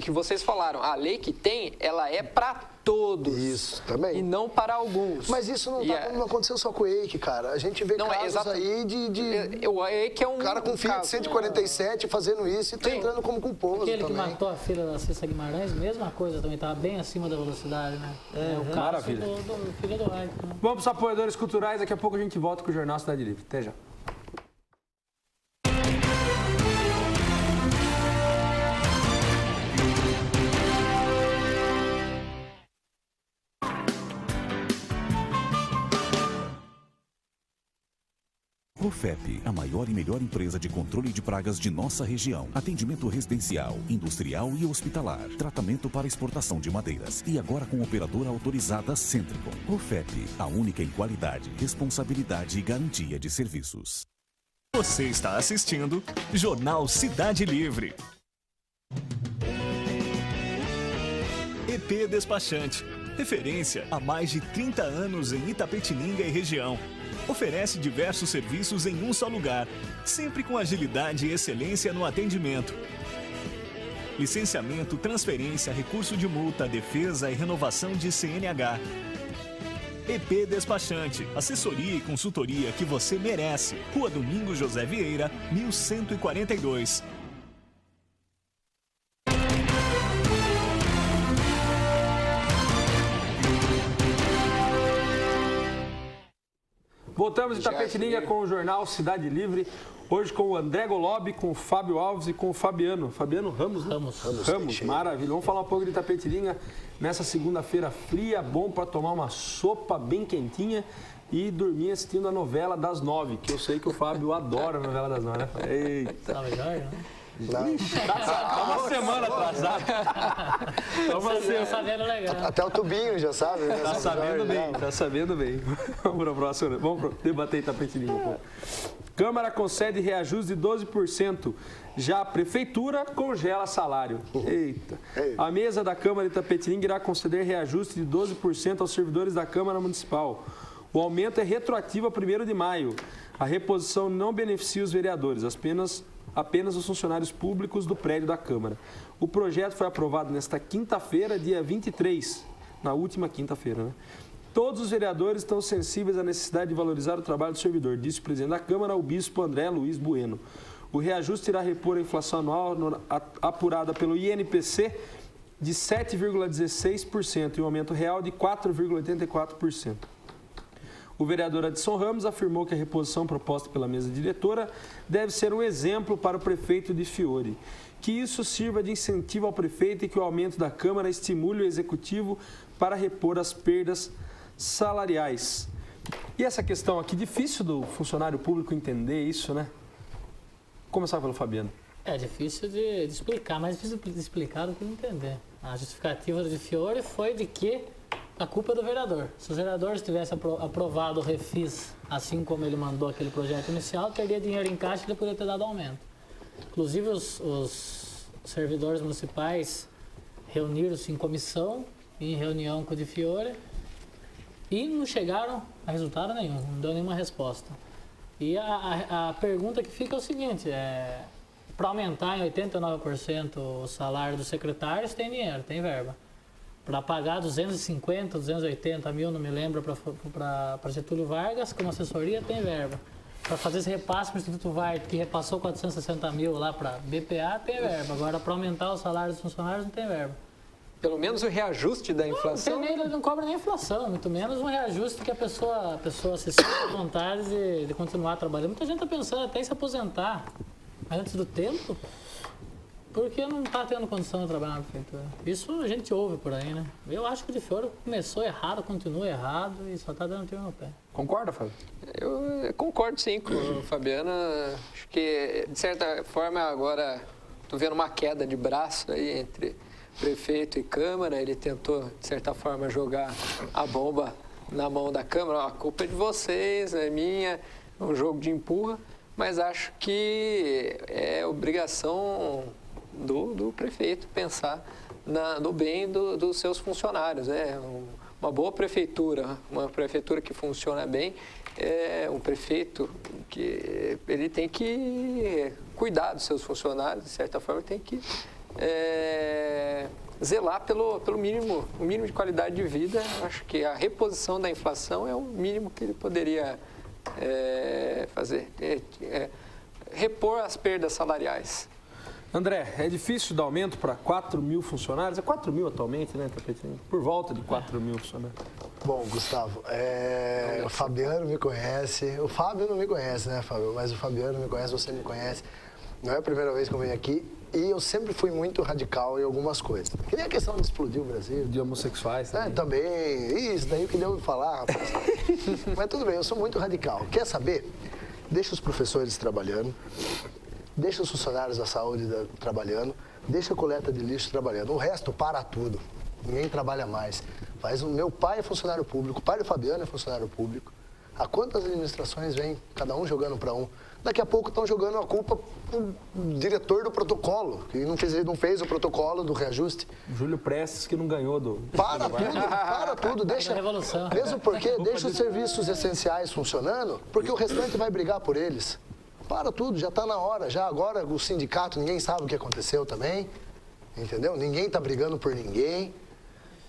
Que vocês falaram, a lei que tem, ela é para todos. Isso, também. E não para alguns. Mas isso não aconteceu só com o Eike, cara. A gente vê casos aí de o Eike é um cara com Fiat 147 fazendo isso e tá entrando como culposo Aquele também. que matou a filha da Cissa Guimarães, mesma coisa, também estava bem acima da velocidade, né? É o caso Maravilha. do filho do Raik. Né? Vamos para os apoiadores culturais, daqui a pouco a gente volta com o Jornal Cidade Livre. Até já. Profep, a maior e melhor empresa de controle de pragas de nossa região. Atendimento residencial, industrial e hospitalar. Tratamento para exportação de madeiras. E agora com operadora autorizada Centricon. Profep, a única em qualidade, responsabilidade e garantia de serviços. Você está assistindo Jornal Cidade Livre. EP Despachante, referência há mais de 30 anos em Itapetininga e região. Oferece diversos serviços em um só lugar, sempre com agilidade e excelência no atendimento. Licenciamento, transferência, recurso de multa, defesa e renovação de CNH. EP Despachante, assessoria e consultoria que você merece. Rua Domingos José Vieira, 1142. Voltamos em Itapetininga com o Jornal Cidade Livre. Hoje com o André Golob, com o Fábio Alves e com o Fabiano. Fabiano Ramos, né? Ramos, maravilha. Vamos falar um pouco de Itapetininga nessa segunda-feira fria, bom para tomar uma sopa bem quentinha e dormir assistindo a novela das 9, que eu sei que o Fábio adora a novela das 9, né? Eita. Sabe, Jorge, né? Tá uma semana atrasado. Tá sabendo legal. Até o Tubinho já sabe, né? Tá sabendo bem, tá sabendo bem. Vamos para o próximo, vamos debater Itapetininga um pouco. Câmara concede reajuste de 12%. Já a Prefeitura congela salário. Eita. A mesa da Câmara de Itapetininga irá conceder reajuste de 12% aos servidores da Câmara Municipal. O aumento é retroativo a 1º de maio. A reposição não beneficia os vereadores, apenas os funcionários públicos do prédio da Câmara. O projeto foi aprovado nesta quinta-feira, dia 23, na última quinta-feira, né? Todos os vereadores estão sensíveis à necessidade de valorizar o trabalho do servidor, disse o presidente da Câmara, o bispo André Luiz Bueno. O reajuste irá repor a inflação anual apurada pelo INPC de 7,16% e um aumento real de 4,84%. O vereador Adson Ramos afirmou que a reposição proposta pela mesa diretora deve ser um exemplo para o prefeito de Fiore. Que isso sirva de incentivo ao prefeito e que o aumento da Câmara estimule o executivo para repor as perdas salariais. E essa questão aqui, difícil do funcionário público entender isso, né? Começar pelo Fabiano. É difícil de explicar, mais difícil de explicar do que de entender. A justificativa de Fiore foi de que a culpa é do vereador. Se os vereadores tivessem aprovado o refis, assim como ele mandou aquele projeto inicial, teria dinheiro em caixa e ele poderia ter dado aumento. Inclusive, os servidores municipais reuniram-se em comissão, em reunião com o de Fiore, e não chegaram a resultado nenhum, não deu nenhuma resposta. E a pergunta que fica é o seguinte, para aumentar em 89% o salário dos secretários, tem dinheiro, tem verba. Para pagar 250, 280 mil, não me lembro, para Getúlio Vargas, como assessoria, tem verba. Para fazer esse repasse para o Instituto Varte, que repassou 460 mil lá para BPA, tem verba. Agora, para aumentar o salário dos funcionários, não tem verba. Pelo menos o reajuste da inflação. Ele não cobra nem inflação, muito menos um reajuste que a pessoa se sente à vontade de continuar trabalhando. Muita gente está pensando até em se aposentar antes do tempo, porque não está tendo condição de trabalhar na prefeitura. Isso a gente ouve por aí, né? Eu acho que o de Fiore começou errado, continua errado e só está dando tiro no pé. Concorda, Fábio? Eu concordo sim com o Fabiano. Acho que, de certa forma, agora estou vendo uma queda de braço aí entre prefeito e Câmara. Ele tentou, de certa forma, jogar a bomba na mão da Câmara. A culpa é de vocês, é minha, é um jogo de empurra. Mas acho que é obrigação do prefeito pensar no bem dos seus funcionários. Uma boa prefeitura, uma prefeitura que funciona bem, é um prefeito que ele tem que cuidar dos seus funcionários, de certa forma tem que zelar pelo mínimo, o mínimo de qualidade de vida. Acho que a reposição da inflação é o mínimo que ele poderia fazer, repor as perdas salariais. André, é difícil dar aumento para 4 mil funcionários? É 4 mil atualmente, né, Tapetinho? Por volta de 4 mil funcionários. Bom, Gustavo, o Fabiano me conhece, o Fábio não me conhece, né, Fábio? Mas o Fabiano me conhece, você me conhece. Não é a primeira vez que eu venho aqui e eu sempre fui muito radical em algumas coisas. Que nem a questão de explodir o Brasil. De homossexuais também. Também. Isso daí que deu de falar, rapaz. Mas tudo bem, eu sou muito radical. Quer saber? Deixa os professores trabalhando, deixa os funcionários da saúde trabalhando, deixa a coleta de lixo trabalhando. O resto, para tudo. Ninguém trabalha mais. Meu pai é funcionário público, o pai do Fabiano é funcionário público. Há quantas administrações vêm, cada um jogando para um? Daqui a pouco estão jogando a culpa pro diretor do protocolo, que não fez o protocolo do reajuste. Júlio Prestes, que não ganhou do... Para tudo, deixa... Revolução. Mesmo porque deixa os serviços essenciais funcionando, porque o restante vai brigar por eles. Para tudo, já está na hora. Já agora o sindicato, ninguém sabe o que aconteceu também, entendeu? Ninguém está brigando por ninguém,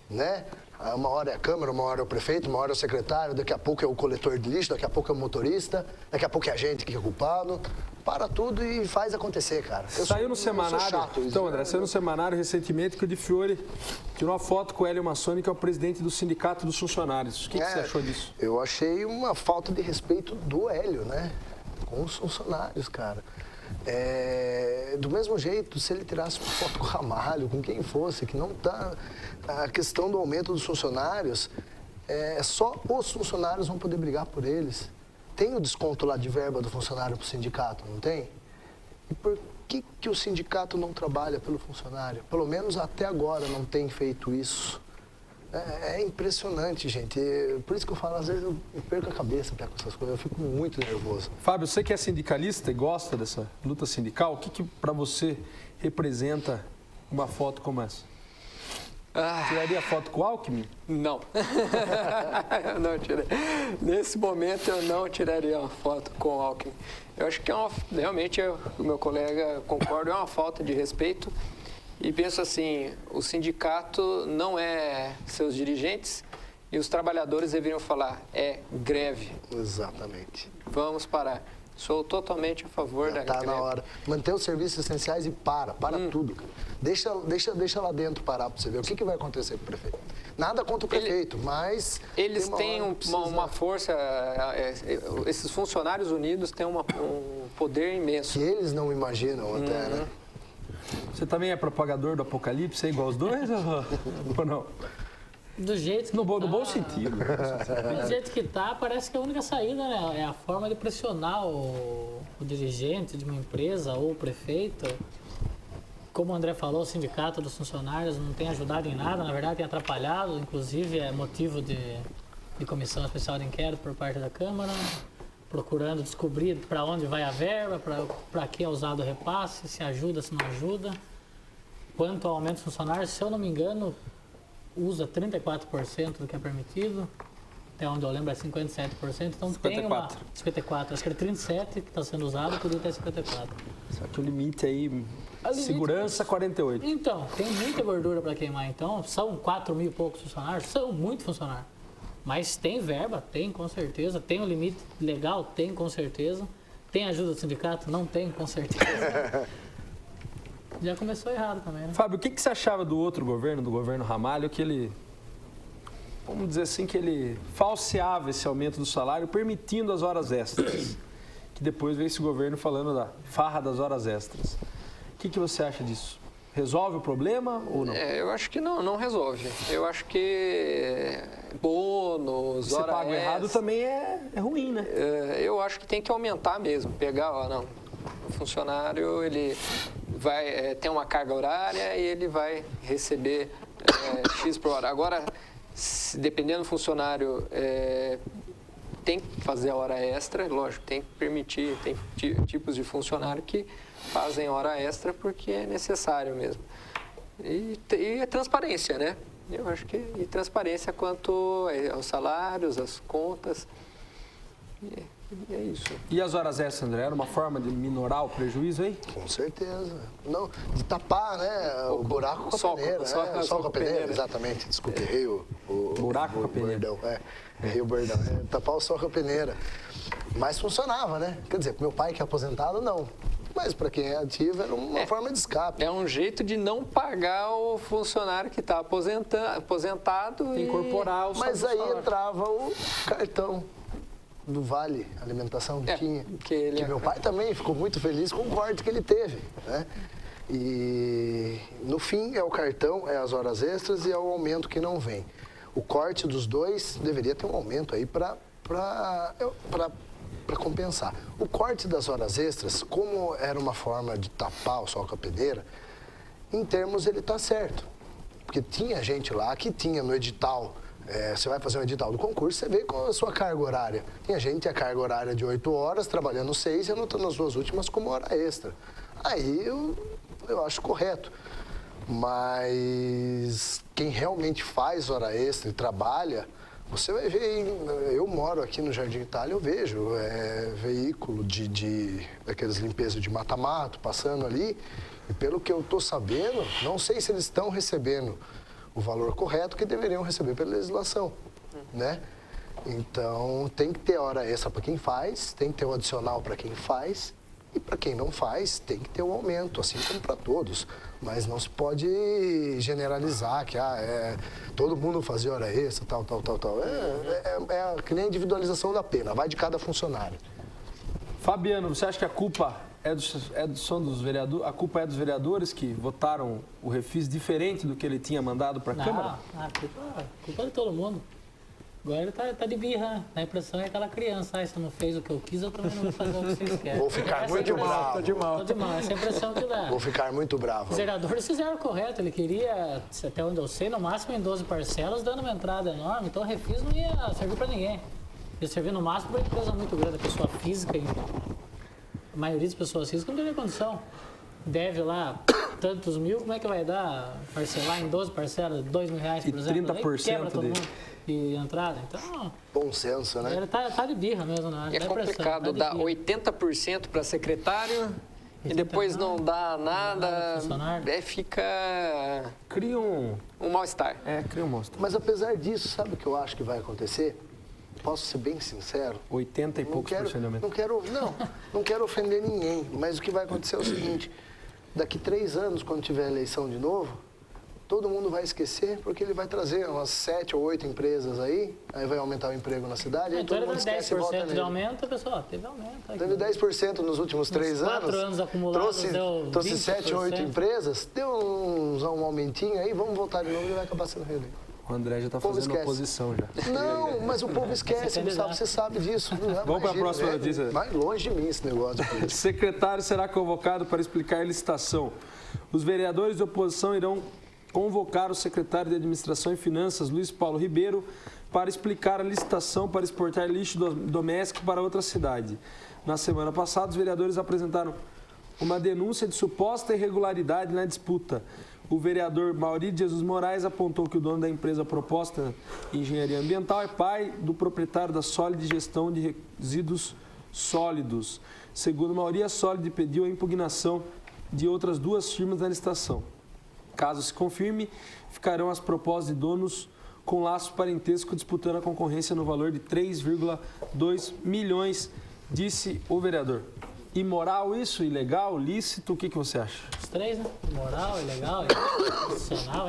né? Uma hora é a Câmara, uma hora é o prefeito, uma hora é o secretário, daqui a pouco é o coletor de lixo, daqui a pouco é o motorista, daqui a pouco é a gente que é culpado. Para tudo e faz acontecer, cara. Saiu no semanário, chato, então, André, saiu no semanário recentemente que o Di Fiore tirou uma foto com o Hélio Massoni, que é o presidente do Sindicato dos Funcionários. O que você achou disso? Eu achei uma falta de respeito do Hélio, né? Com os funcionários, cara. Do mesmo jeito, se ele tirasse uma foto com o Ramalho, com quem fosse, que não está... A questão do aumento dos funcionários, só os funcionários vão poder brigar por eles. Tem o desconto lá de verba do funcionário para o sindicato, não tem? E por que o sindicato não trabalha pelo funcionário? Pelo menos até agora não tem feito isso. É impressionante, gente. Por isso que eu falo, às vezes eu perco a cabeça com essas coisas, eu fico muito nervoso. Fábio, você que é sindicalista e gosta dessa luta sindical, o que para você representa uma foto como essa? Tiraria foto com o Alckmin? Não. Eu não tirei. Nesse momento eu não tiraria uma foto com o Alckmin. Eu acho que realmente, o meu colega concorda, é uma falta de respeito. E penso assim, o sindicato não é seus dirigentes e os trabalhadores deveriam falar, greve. Exatamente. Vamos parar. Sou totalmente a favor da greve. Está na hora. Manter os serviços essenciais e para tudo. Cara. Deixa lá dentro parar para você ver o que vai acontecer com o prefeito. Nada contra o prefeito, mas... Eles têm uma força, esses funcionários unidos têm um poder imenso. Que eles não imaginam até, né? Você também é propagador do apocalipse, é igual os dois ou não? Do jeito que no bom sentido. Do jeito que tá, parece que a única saída, né, é a forma de pressionar o dirigente de uma empresa ou o prefeito. Como o André falou, o sindicato dos funcionários não tem ajudado em nada, na verdade tem atrapalhado, inclusive é motivo de comissão especial de inquérito por parte da Câmara, procurando descobrir para onde vai a verba, para que é usado o repasse, se ajuda, se não ajuda. Quanto ao aumento dos funcionários, se eu não me engano, usa 34% do que é permitido, até onde eu lembro é 57%, então 54%. Tem uma... 54%, acho que era 37% que está sendo usado, podia ter 54%. Só que o limite aí, segurança 48%. Então, tem muita gordura para queimar, então, são 4 mil e poucos funcionários, são muito funcionários. Mas tem verba? Tem, com certeza. Tem um limite legal? Tem, com certeza. Tem ajuda do sindicato? Não tem, com certeza. Já começou errado também, né? Fábio, o que você achava do outro governo, do governo Ramalho, que ele, vamos dizer assim, que ele falseava esse aumento do salário, permitindo as horas extras? Que depois veio esse governo falando da farra das horas extras. O que você acha disso? Resolve o problema ou não? Eu acho que não resolve. Eu acho que bônus, hora paga errado também é ruim, né? Eu acho que tem que aumentar mesmo. Pegar, o funcionário, ele vai ter uma carga horária e ele vai receber X por hora. Agora, dependendo do funcionário, tem que fazer a hora extra, lógico, tem que permitir, tem tipos de funcionário que fazem hora extra porque é necessário mesmo. E a transparência, né? Eu acho que e transparência quanto aos salários, às contas. E é isso. E as horas extras, André? Era uma forma de minorar o prejuízo aí? Com certeza. Não, de tapar, né? O buraco com a Sol- peneira. sol- Né? sol Sol com com a a peneira, peneira. exatamente. Desculpa, errei o Buraco com a peneira. bordão. Errei o bordão. Tapar o sol com a peneira. Mas funcionava, né? Quer dizer, pro meu pai que é aposentado, não. Mas para quem é ativo, era uma forma de escape. É um jeito de não pagar o funcionário que está aposentado Incorporar o Mas salário. aí entrava o cartão do Vale Alimentação que tinha. que meu pai também ficou muito feliz com o corte que ele teve, né? E no fim é o cartão, é as horas extras e é o aumento que não vem. O corte dos dois deveria ter um aumento aí para compensar. O corte das horas extras, como era uma forma de tapar o sol com a peneira, em termos ele está certo. Porque tinha gente lá que tinha no edital, você vai fazer um edital do concurso, você vê qual é a sua carga horária. Tinha gente que tinha carga horária de 8 horas, trabalhando 6 e anotando as 2 últimas como hora extra. Aí eu acho correto. Mas quem realmente faz hora extra e trabalha, você vai ver, eu moro aqui no Jardim Itália, eu vejo veículo daquelas limpezas de mata-mato passando ali, e pelo que eu estou sabendo, não sei se eles estão recebendo o valor correto que deveriam receber pela legislação, né? Então, tem que ter hora extra para quem faz, tem que ter o adicional para quem faz, e para quem não faz, tem que ter um aumento, assim como para todos. Mas não se pode generalizar que todo mundo fazia hora extra, tal. É que nem a individualização da pena, vai de cada funcionário. Fabiano, você acha que a culpa são dos vereadores? A culpa é dos vereadores que votaram o refis diferente do que ele tinha mandado para a Câmara? A culpa é de todo mundo. Agora ele tá de birra, né? A impressão é aquela criança, você não fez o que eu quis, eu também não vou fazer o que vocês querem. Vou ficar muito bravo. Tô de mal, essa é a impressão que dá. Vou ficar muito bravo. Os vereadores fizeram o correto, ele queria, até onde eu sei, no máximo em 12 parcelas, dando uma entrada enorme, então o refis não ia servir para ninguém. Ia servir no máximo para uma empresa muito grande, a pessoa física, a maioria das pessoas físicas não teria condição. Deve lá tantos mil, como é que vai dar? Parcelar em 12 parcelas, R$2.000, por exemplo? 30% quebra todo mundo de entrada. Então, bom senso, né? ele tá de birra mesmo, né? É complicado, dá 80% para secretário e depois não dá nada, fica Cria um mal-estar. cria um monstro. Mas apesar disso, sabe o que eu acho que vai acontecer? Posso ser bem sincero? 80 e poucos por cento de aumento. Não quero ofender ninguém, mas o que vai acontecer é o seguinte: daqui 3 anos, quando tiver eleição de novo, todo mundo vai esquecer, porque ele vai trazer umas 7 ou 8 empresas aí vai aumentar o emprego na cidade, aí então todo ele mundo dá esquece e volta 10% de nele. aumento, pessoal, teve aumento. Aqui. Teve 10% nos últimos 3 anos. 4 anos acumulados, trouxe 7 ou 8 20%. empresas, deu um aumentinho aí, vamos voltar de novo e ele vai acabar sendo reeleito. O André já está povo fazendo esquece. oposição já. Não, mas o povo esquece, Gustavo, você sabe disso. Vamos para a próxima notícia. Vai longe de mim esse negócio. Secretário será convocado para explicar a licitação. Os vereadores de oposição irão convocar o secretário de Administração e Finanças, Luiz Paulo Ribeiro, para explicar a licitação para exportar lixo doméstico para outra cidade. Na semana passada, os vereadores apresentaram uma denúncia de suposta irregularidade na disputa. O vereador Maurício Jesus Moraes apontou que o dono da empresa proposta Engenharia Ambiental é pai do proprietário da Sólide Gestão de Resíduos Sólidos. Segundo Maurício, a Sólide pediu a impugnação de outras 2 firmas na licitação. Caso se confirme, ficarão as propostas de donos com laço parentesco disputando a concorrência no valor de 3,2 milhões, disse o vereador. Imoral isso? Ilegal? Lícito? O que você acha? Os 3, né? Moral, ilegal, constitucional,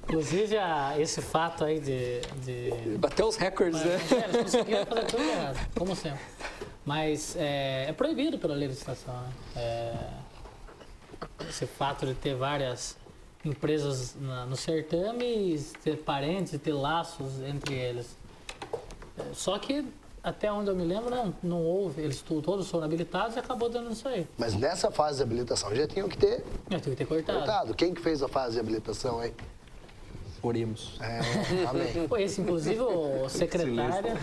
inclusive esse fato aí de... Bateu os recordes, né? Eles conseguiram fazer tudo errado, como sempre. Mas é proibido pela lei de licitação, né? Esse fato de ter várias empresas no certame e ter parentes e ter laços entre eles. Só que, até onde eu me lembro, não houve, eles todos foram habilitados e acabou dando isso aí. Mas nessa fase de habilitação já tinham que ter Eu tive que ter cortado. Quem que fez a fase de habilitação aí? Oremos. Amém. Foi esse, inclusive, o secretário.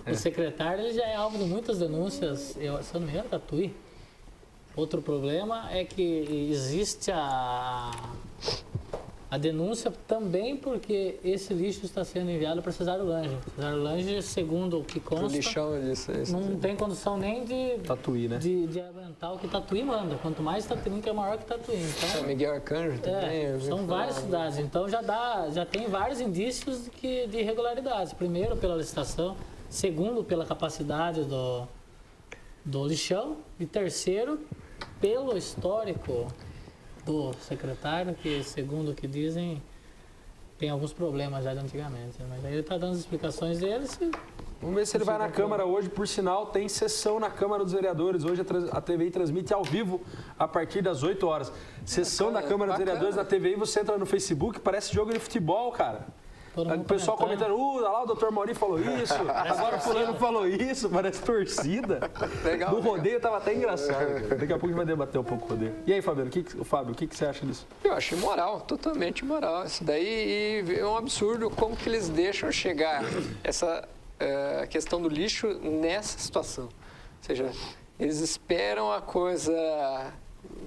O secretário ele já é alvo de muitas denúncias, se eu não me engano, da TUI. Outro problema é que existe A denúncia também porque esse lixo está sendo enviado para Cesário Lange. Cesário Lange, segundo o que consta, O lixão disso. não tem condição nem de Tatuí, né? de aguentar o que Tatuí manda. Quanto mais Tatuí, que é maior que Tatuí. Então, Miguel Arcanjo também. eu vi são falar. várias cidades. Então já tem vários indícios de irregularidades. Primeiro, pela licitação. Segundo, pela capacidade do lixão. E terceiro, pelo histórico do secretário, que, segundo o que dizem, tem alguns problemas já de antigamente. Mas aí ele está dando as explicações dele. Vamos ver se ele vai na Câmara hoje. Por sinal, tem sessão na Câmara dos Vereadores. Hoje a TVI transmite ao vivo a partir das 8 horas. Sessão da Câmara dos Vereadores na TVI. Você entra no Facebook, parece jogo de futebol, cara. O pessoal comentando, olha lá, o doutor Mauri falou isso, agora o fulano falou isso, parece torcida. Legal, Do rodeio tava até engraçado. Cara. Daqui a pouco a gente vai debater um pouco o rodeio. E aí, Fabiano, o que você acha disso? Eu acho imoral, totalmente imoral. Isso daí é um absurdo como que eles deixam chegar essa questão do lixo nessa situação. Ou seja, eles esperam a coisa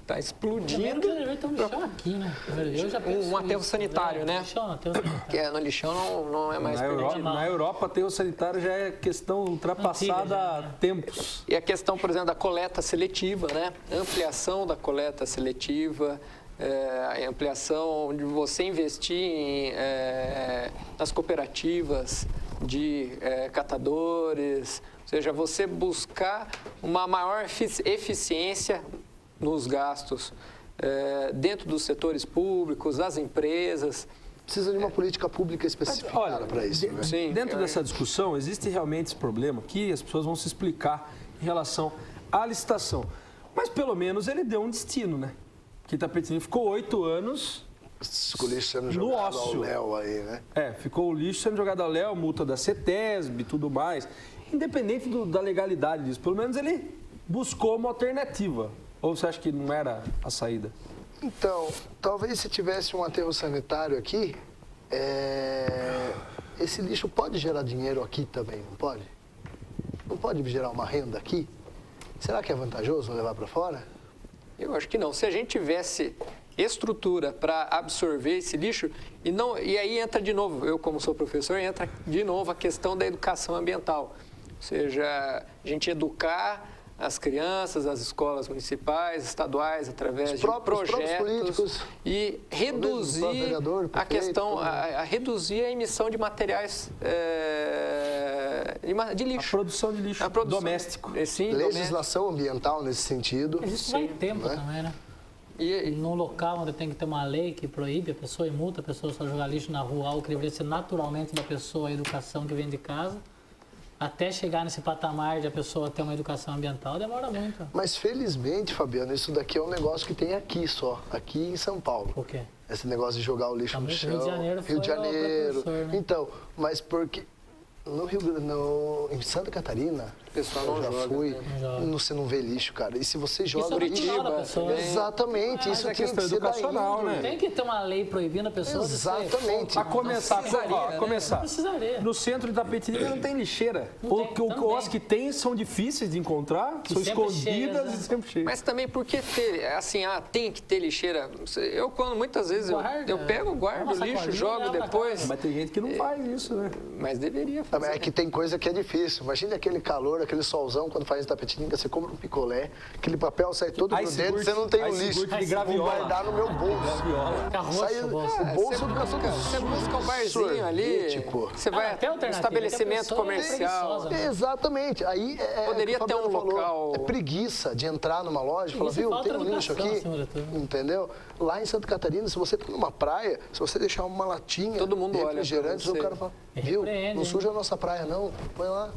tá explodindo. Então, lixão aqui, né? Eu já penso Um aterro sanitário, né? Lixão, aterro sanitário. Que no lixão não é mais permitido. Na Europa, aterro sanitário já é questão ultrapassada há tempos. E a questão, por exemplo, da coleta seletiva, né? Ampliação da coleta seletiva, a ampliação de você investir nas cooperativas de catadores, ou seja, você buscar uma maior eficiência nos gastos dentro dos setores públicos, das empresas. Precisa de uma política pública especificada para isso. Né? Sim, Dentro dessa discussão, existe realmente esse problema que as pessoas vão se explicar em relação à licitação. Mas pelo menos ele deu um destino, né? Que Itapetininga ficou 8 anos O lixo sendo no jogado ao ócio. léu aí, né? Ficou o lixo sendo jogado ao léu, multa da CETESB e tudo mais. Independente da legalidade disso, pelo menos ele buscou uma alternativa. Ou você acha que não era a saída? Então, talvez se tivesse um aterro sanitário aqui, esse lixo pode gerar dinheiro aqui também, não pode? Não pode gerar uma renda aqui? Será que é vantajoso levar para fora? Eu acho que não. Se a gente tivesse estrutura para absorver esse lixo, e aí entra de novo, eu como sou professor, entra de novo a questão da educação ambiental. Ou seja, a gente educar as crianças, as escolas municipais, estaduais, através de projetos e reduzir a questão, a reduzir a emissão de materiais de lixo. A produção de lixo doméstico. Sim, legislação ambiental nesse sentido. Isso vai tempo também, né? Num local onde tem que ter uma lei que proíbe a pessoa e multa a pessoa só jogar lixo na rua, algo que deveria ser naturalmente da pessoa, a educação que vem de casa, até chegar nesse patamar de a pessoa ter uma educação ambiental, demora muito. Mas felizmente, Fabiano, isso daqui é um negócio que tem aqui só, aqui em São Paulo. Por quê? Esse negócio de jogar o lixo no chão. Rio de Janeiro foi o precursor, né? Então, mas porque em Santa Catarina, o pessoal eu não já joga, fui, né? você não vê lixo, cara. E se você joga Curitiba, exatamente, isso é tem questão que ser educacional, né? Tem que ter uma lei proibindo a pessoa Exatamente. A começar, Não precisaria. no centro de Itapetininga não tem lixeira. As que tem são difíceis de encontrar, são sempre escondidas cheias, né? e sempre cheias. Mas também porque tem que ter lixeira. Eu, quando muitas vezes eu pego, guardo o lixo, jogo depois. Mas tem gente que não faz isso, né? Mas deveria fazer. É que tem coisa que é difícil. Imagina aquele calor, aquele solzão, quando faz Itapetininga, você compra um picolé, aquele papel sai todo pro dentro, você não tem o lixo. De Vou graviola. guardar no meu bolso. Fica roxo Sai, o bolso. o bolso fica todo Você busca um barzinho ali, sorvético. você vai até um alternativa, estabelecimento que a pessoa é comercial. preguiçosa, né? Exatamente. Aí Poderia o que o ter um Fabiano falou, local. É preguiça de entrar numa loja e falar, Preguiça e viu, falta tem de um lixo educação, aqui. acima de tudo. Entendeu? Lá em Santa Catarina, se você tá numa praia, se você deixar uma latinha Todo mundo de olha refrigerante, pra o você. cara fala, viu, Repreende, não hein? suja a nossa praia não, põe lá.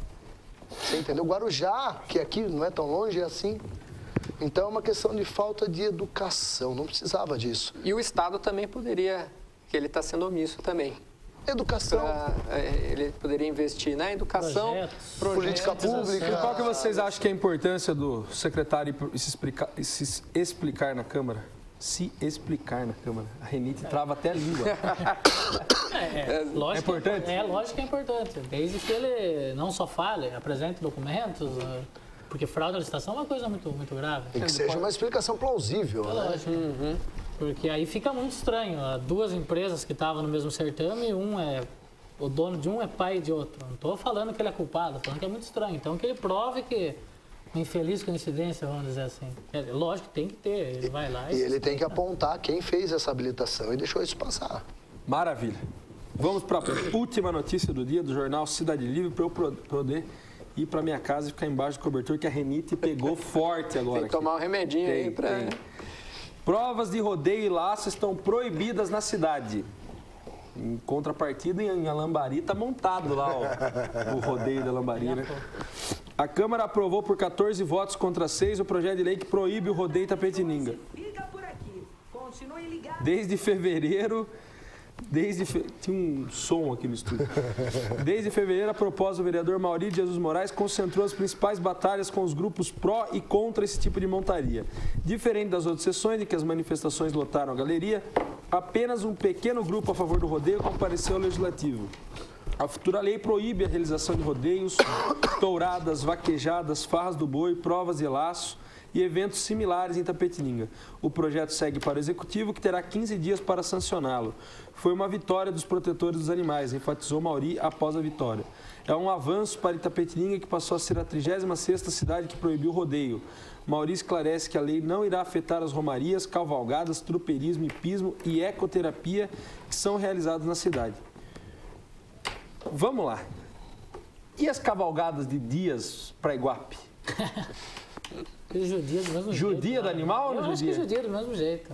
Você entendeu? Guarujá, que aqui não é tão longe, é assim. Então é uma questão de falta de educação, não precisava disso. E o Estado também poderia, que ele está sendo omisso também. Educação, Ele poderia investir na educação, Projetos. política pública. E qual que vocês acham que é a importância do secretário se explicar na Câmara? Se explicar na Câmara. A Renite trava até a língua. Lógico importante? Lógico que é importante. Desde que ele não só fale, apresente documentos, porque fraude à licitação é uma coisa muito, muito grave. E que seja uma explicação plausível, né? Lógico. Porque aí fica muito estranho. Duas empresas que estavam no mesmo certame, o dono de um é pai de outro. Não estou falando que ele é culpado, estou falando que é muito estranho. Então que ele prove que uma infeliz coincidência, vamos dizer assim. Lógico que tem que ter, ele vai lá e ele tem que apontar quem fez essa habilitação e deixou isso passar. Maravilha. Vamos para a última notícia do dia do jornal Cidade Livre para eu poder ir para minha casa e ficar embaixo do cobertor, que a renite pegou forte agora. Tem que tomar um remedinho aí para... Provas de rodeio e laço estão proibidas na cidade. Em contrapartida, em Alambari está montado lá o rodeio de Alambari, né? A Câmara aprovou por 14 votos contra 6 o projeto de lei que proíbe o rodeio Itapetininga. Desde fevereiro... Tinha um som aqui no estúdio. Desde fevereiro, a proposta do vereador Mauri de Jesus Moraes concentrou as principais batalhas com os grupos pró e contra esse tipo de montaria. Diferente das outras sessões, em que as manifestações lotaram a galeria, apenas um pequeno grupo a favor do rodeio compareceu ao Legislativo. A futura lei proíbe a realização de rodeios, touradas, vaquejadas, farras do boi, provas de laço e eventos similares em Itapetininga. O projeto segue para o Executivo, que terá 15 dias para sancioná-lo. Foi uma vitória dos protetores dos animais, enfatizou Mauri após a vitória. É um avanço para Itapetininga, que passou a ser a 36ª cidade que proibiu o rodeio. Mauri esclarece que a lei não irá afetar as romarias, cavalgadas, tropeirismo, hipismo e ecoterapia que são realizados na cidade. Vamos lá. E as cavalgadas de dias para Iguape? Judia do mesmo jeito. Judia do animal ou não judia? judia? Eu acho que judia do mesmo jeito.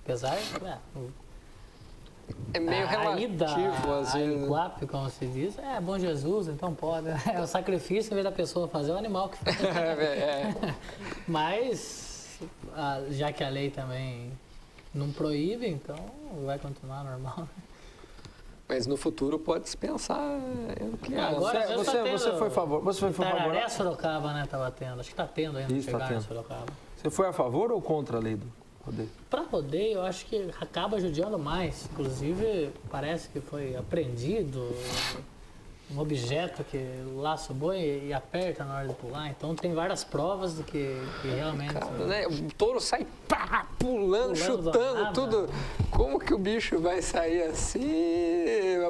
Apesar... É meio relativo, às a vezes. Iguape, como se diz, bom Jesus, então pode. É o sacrifício, em vez da pessoa fazer, o animal que faz. Mas, já que a lei também não proíbe, então vai continuar normal. Mas no futuro pode-se pensar em ampliar. Agora, Você foi a favor? Você foi a favor? Tararé, Sorocaba, né, estava tendo. Acho que está tendo ainda. Isso, tá tendo. Sorocaba. Você foi a favor ou contra a lei do rodeio? Para rodeio, eu acho que acaba judiando mais. Inclusive, parece que foi apreendido um objeto que laça o boi e aperta na hora de pular. Então, tem várias provas de que realmente... Cara, né? O touro sai pulando, chutando, tudo. Como que o bicho vai sair assim,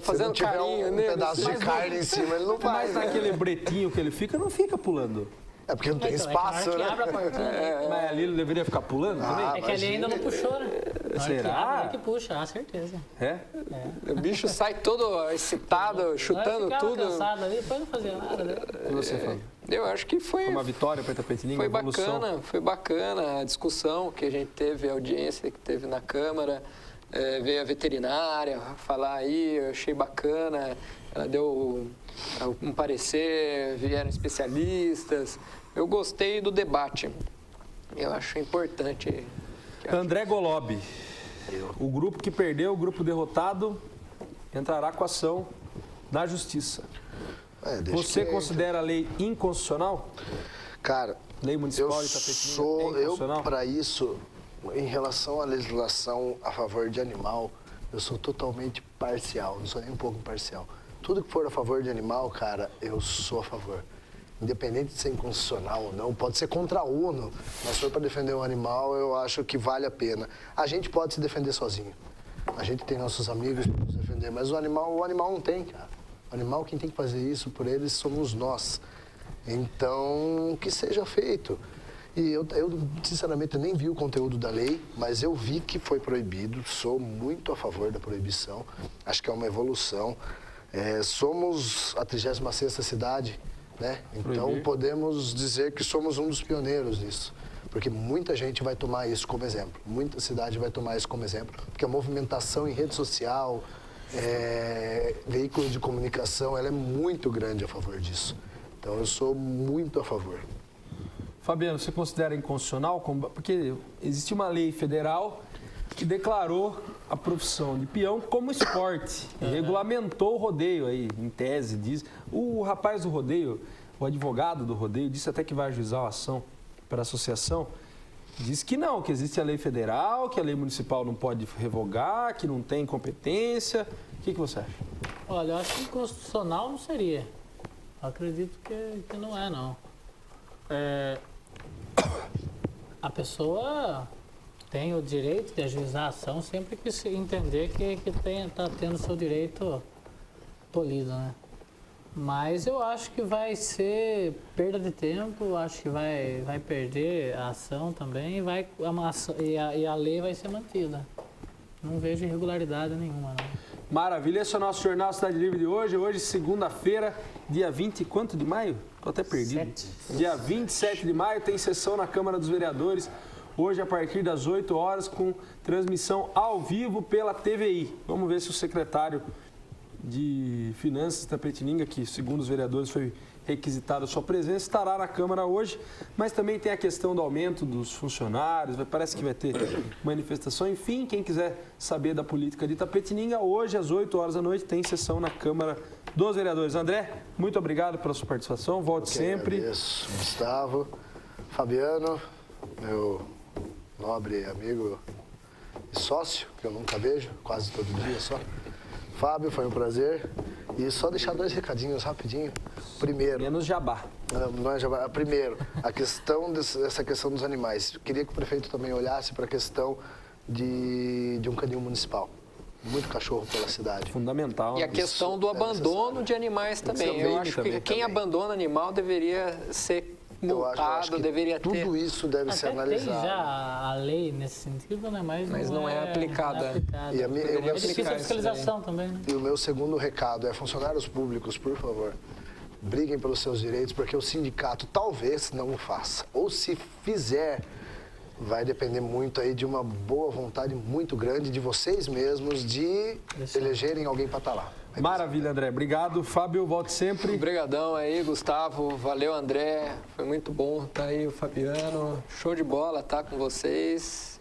fazendo carinho um pedaço de carne em cima, ele não vai. Mas naquele bretinho que ele fica, não fica pulando. É porque não tem espaço, que né? abre a portinha, Mas ali ele deveria ficar pulando também? É que ali ainda não puxou, né? Será? É que puxa, certeza. O bicho sai todo excitado, chutando tudo. Cansado ali, depois não fazia nada, né? O que você fala? Eu acho que foi Uma vitória para Itapetininga, foi bacana a discussão que a gente teve, a audiência que teve na Câmara. Veio a veterinária falar aí, eu achei bacana. Ela deu um parecer, vieram especialistas. Eu gostei do debate. Eu acho importante. André Golob, o grupo que perdeu, o grupo derrotado, entrará com ação na Justiça. Você considera a lei inconstitucional? Cara, lei municipal de Itapetininga é inconstitucional? Para isso, em relação à legislação a favor de animal, eu sou totalmente parcial, não sou nem um pouco parcial. Tudo que for a favor de animal, cara, eu sou a favor. Independente de ser inconstitucional ou não, pode ser contra a ONU, mas se for para defender um animal, eu acho que vale a pena. A gente pode se defender sozinho. A gente tem nossos amigos para nos defender, mas o animal não tem, cara. O animal, quem tem que fazer isso por eles somos nós. Então, que seja feito. E eu sinceramente, nem vi o conteúdo da lei, mas eu vi que foi proibido, sou muito a favor da proibição, acho que é uma evolução. Somos a 36ª cidade, né? Então podemos dizer que somos um dos pioneiros nisso, porque muita gente vai tomar isso como exemplo, muita cidade vai tomar isso como exemplo, porque a movimentação em rede social, veículo de comunicação, ela é muito grande a favor disso. Então eu sou muito a favor. Fabiano, você considera inconstitucional? Porque existe uma lei federal que declarou a profissão de peão como esporte e regulamentou o rodeio aí, em tese, diz. O rapaz do rodeio, o advogado do rodeio, disse até que vai ajuizar a ação para a associação, diz que não, que existe a lei federal, que a lei municipal não pode revogar, que não tem competência. O que você acha? Olha, eu acho que inconstitucional não seria. Eu acredito que não é, não. A pessoa tem o direito de ajuizar a ação sempre que se entender que está tendo seu direito tolhido, né? Mas eu acho que vai ser perda de tempo, acho que vai perder a ação também e a lei vai ser mantida. Não vejo irregularidade nenhuma, não. Maravilha, esse é o nosso Jornal Cidade Livre de hoje. Hoje, segunda-feira, dia 20 quanto de maio? Estou até perdido. 7. Dia 27 de maio tem sessão na Câmara dos Vereadores. Hoje, a partir das 8 horas, com transmissão ao vivo pela TVI. Vamos ver se o secretário de Finanças de Itapetininga, que segundo os vereadores foi requisitado a sua presença, estará na Câmara hoje, mas também tem a questão do aumento dos funcionários, parece que vai ter manifestação. Enfim, quem quiser saber da política de Itapetininga, hoje às 8 horas da noite tem sessão na Câmara dos Vereadores. André, muito obrigado pela sua participação, volte sempre. Agradeço, Gustavo, Fabiano, meu nobre amigo e sócio, que eu nunca vejo, quase todo dia só. Fábio, foi um prazer. E só deixar 2 recadinhos rapidinho. Primeiro... Menos jabá. Não é jabá. Primeiro, essa questão dos animais. Eu queria que o prefeito também olhasse para a questão de um canil municipal. Muito cachorro pela cidade. Fundamental. E a questão do abandono de animais também. Eu acho que quem abandona animal deveria ser multado, deveria ter... Tudo isso deve ser analisado. Tem já a lei nesse sentido, né? Mas não é aplicada. E é difícil a fiscalização também, né? E o meu segundo recado é: funcionários públicos, por favor, briguem pelos seus direitos, porque o sindicato talvez não o faça. Ou se fizer, vai depender muito aí de uma boa vontade muito grande de vocês mesmos de elegerem alguém para estar lá. Maravilha, André. Obrigado. Fábio, volte sempre. Obrigadão aí, Gustavo. Valeu, André. Foi muito bom estar aí, o Fabiano. Show de bola estar com vocês.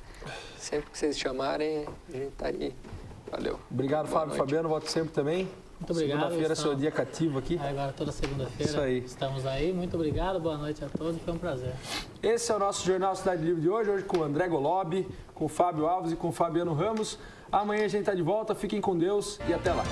Sempre que vocês chamarem, a gente tá aí. Valeu. Obrigado, Boa Fábio. noite. Fabiano, volte sempre também. Muito obrigado. Segunda-feira é seu dia cativo aqui. Agora toda segunda-feira Isso aí. estamos aí. Muito obrigado, boa noite a todos. Foi um prazer. Esse é o nosso Jornal Cidade Livre de hoje com o André Golobi, com o Fábio Alves e com o Fabiano Ramos. Amanhã a gente está de volta. Fiquem com Deus e até lá.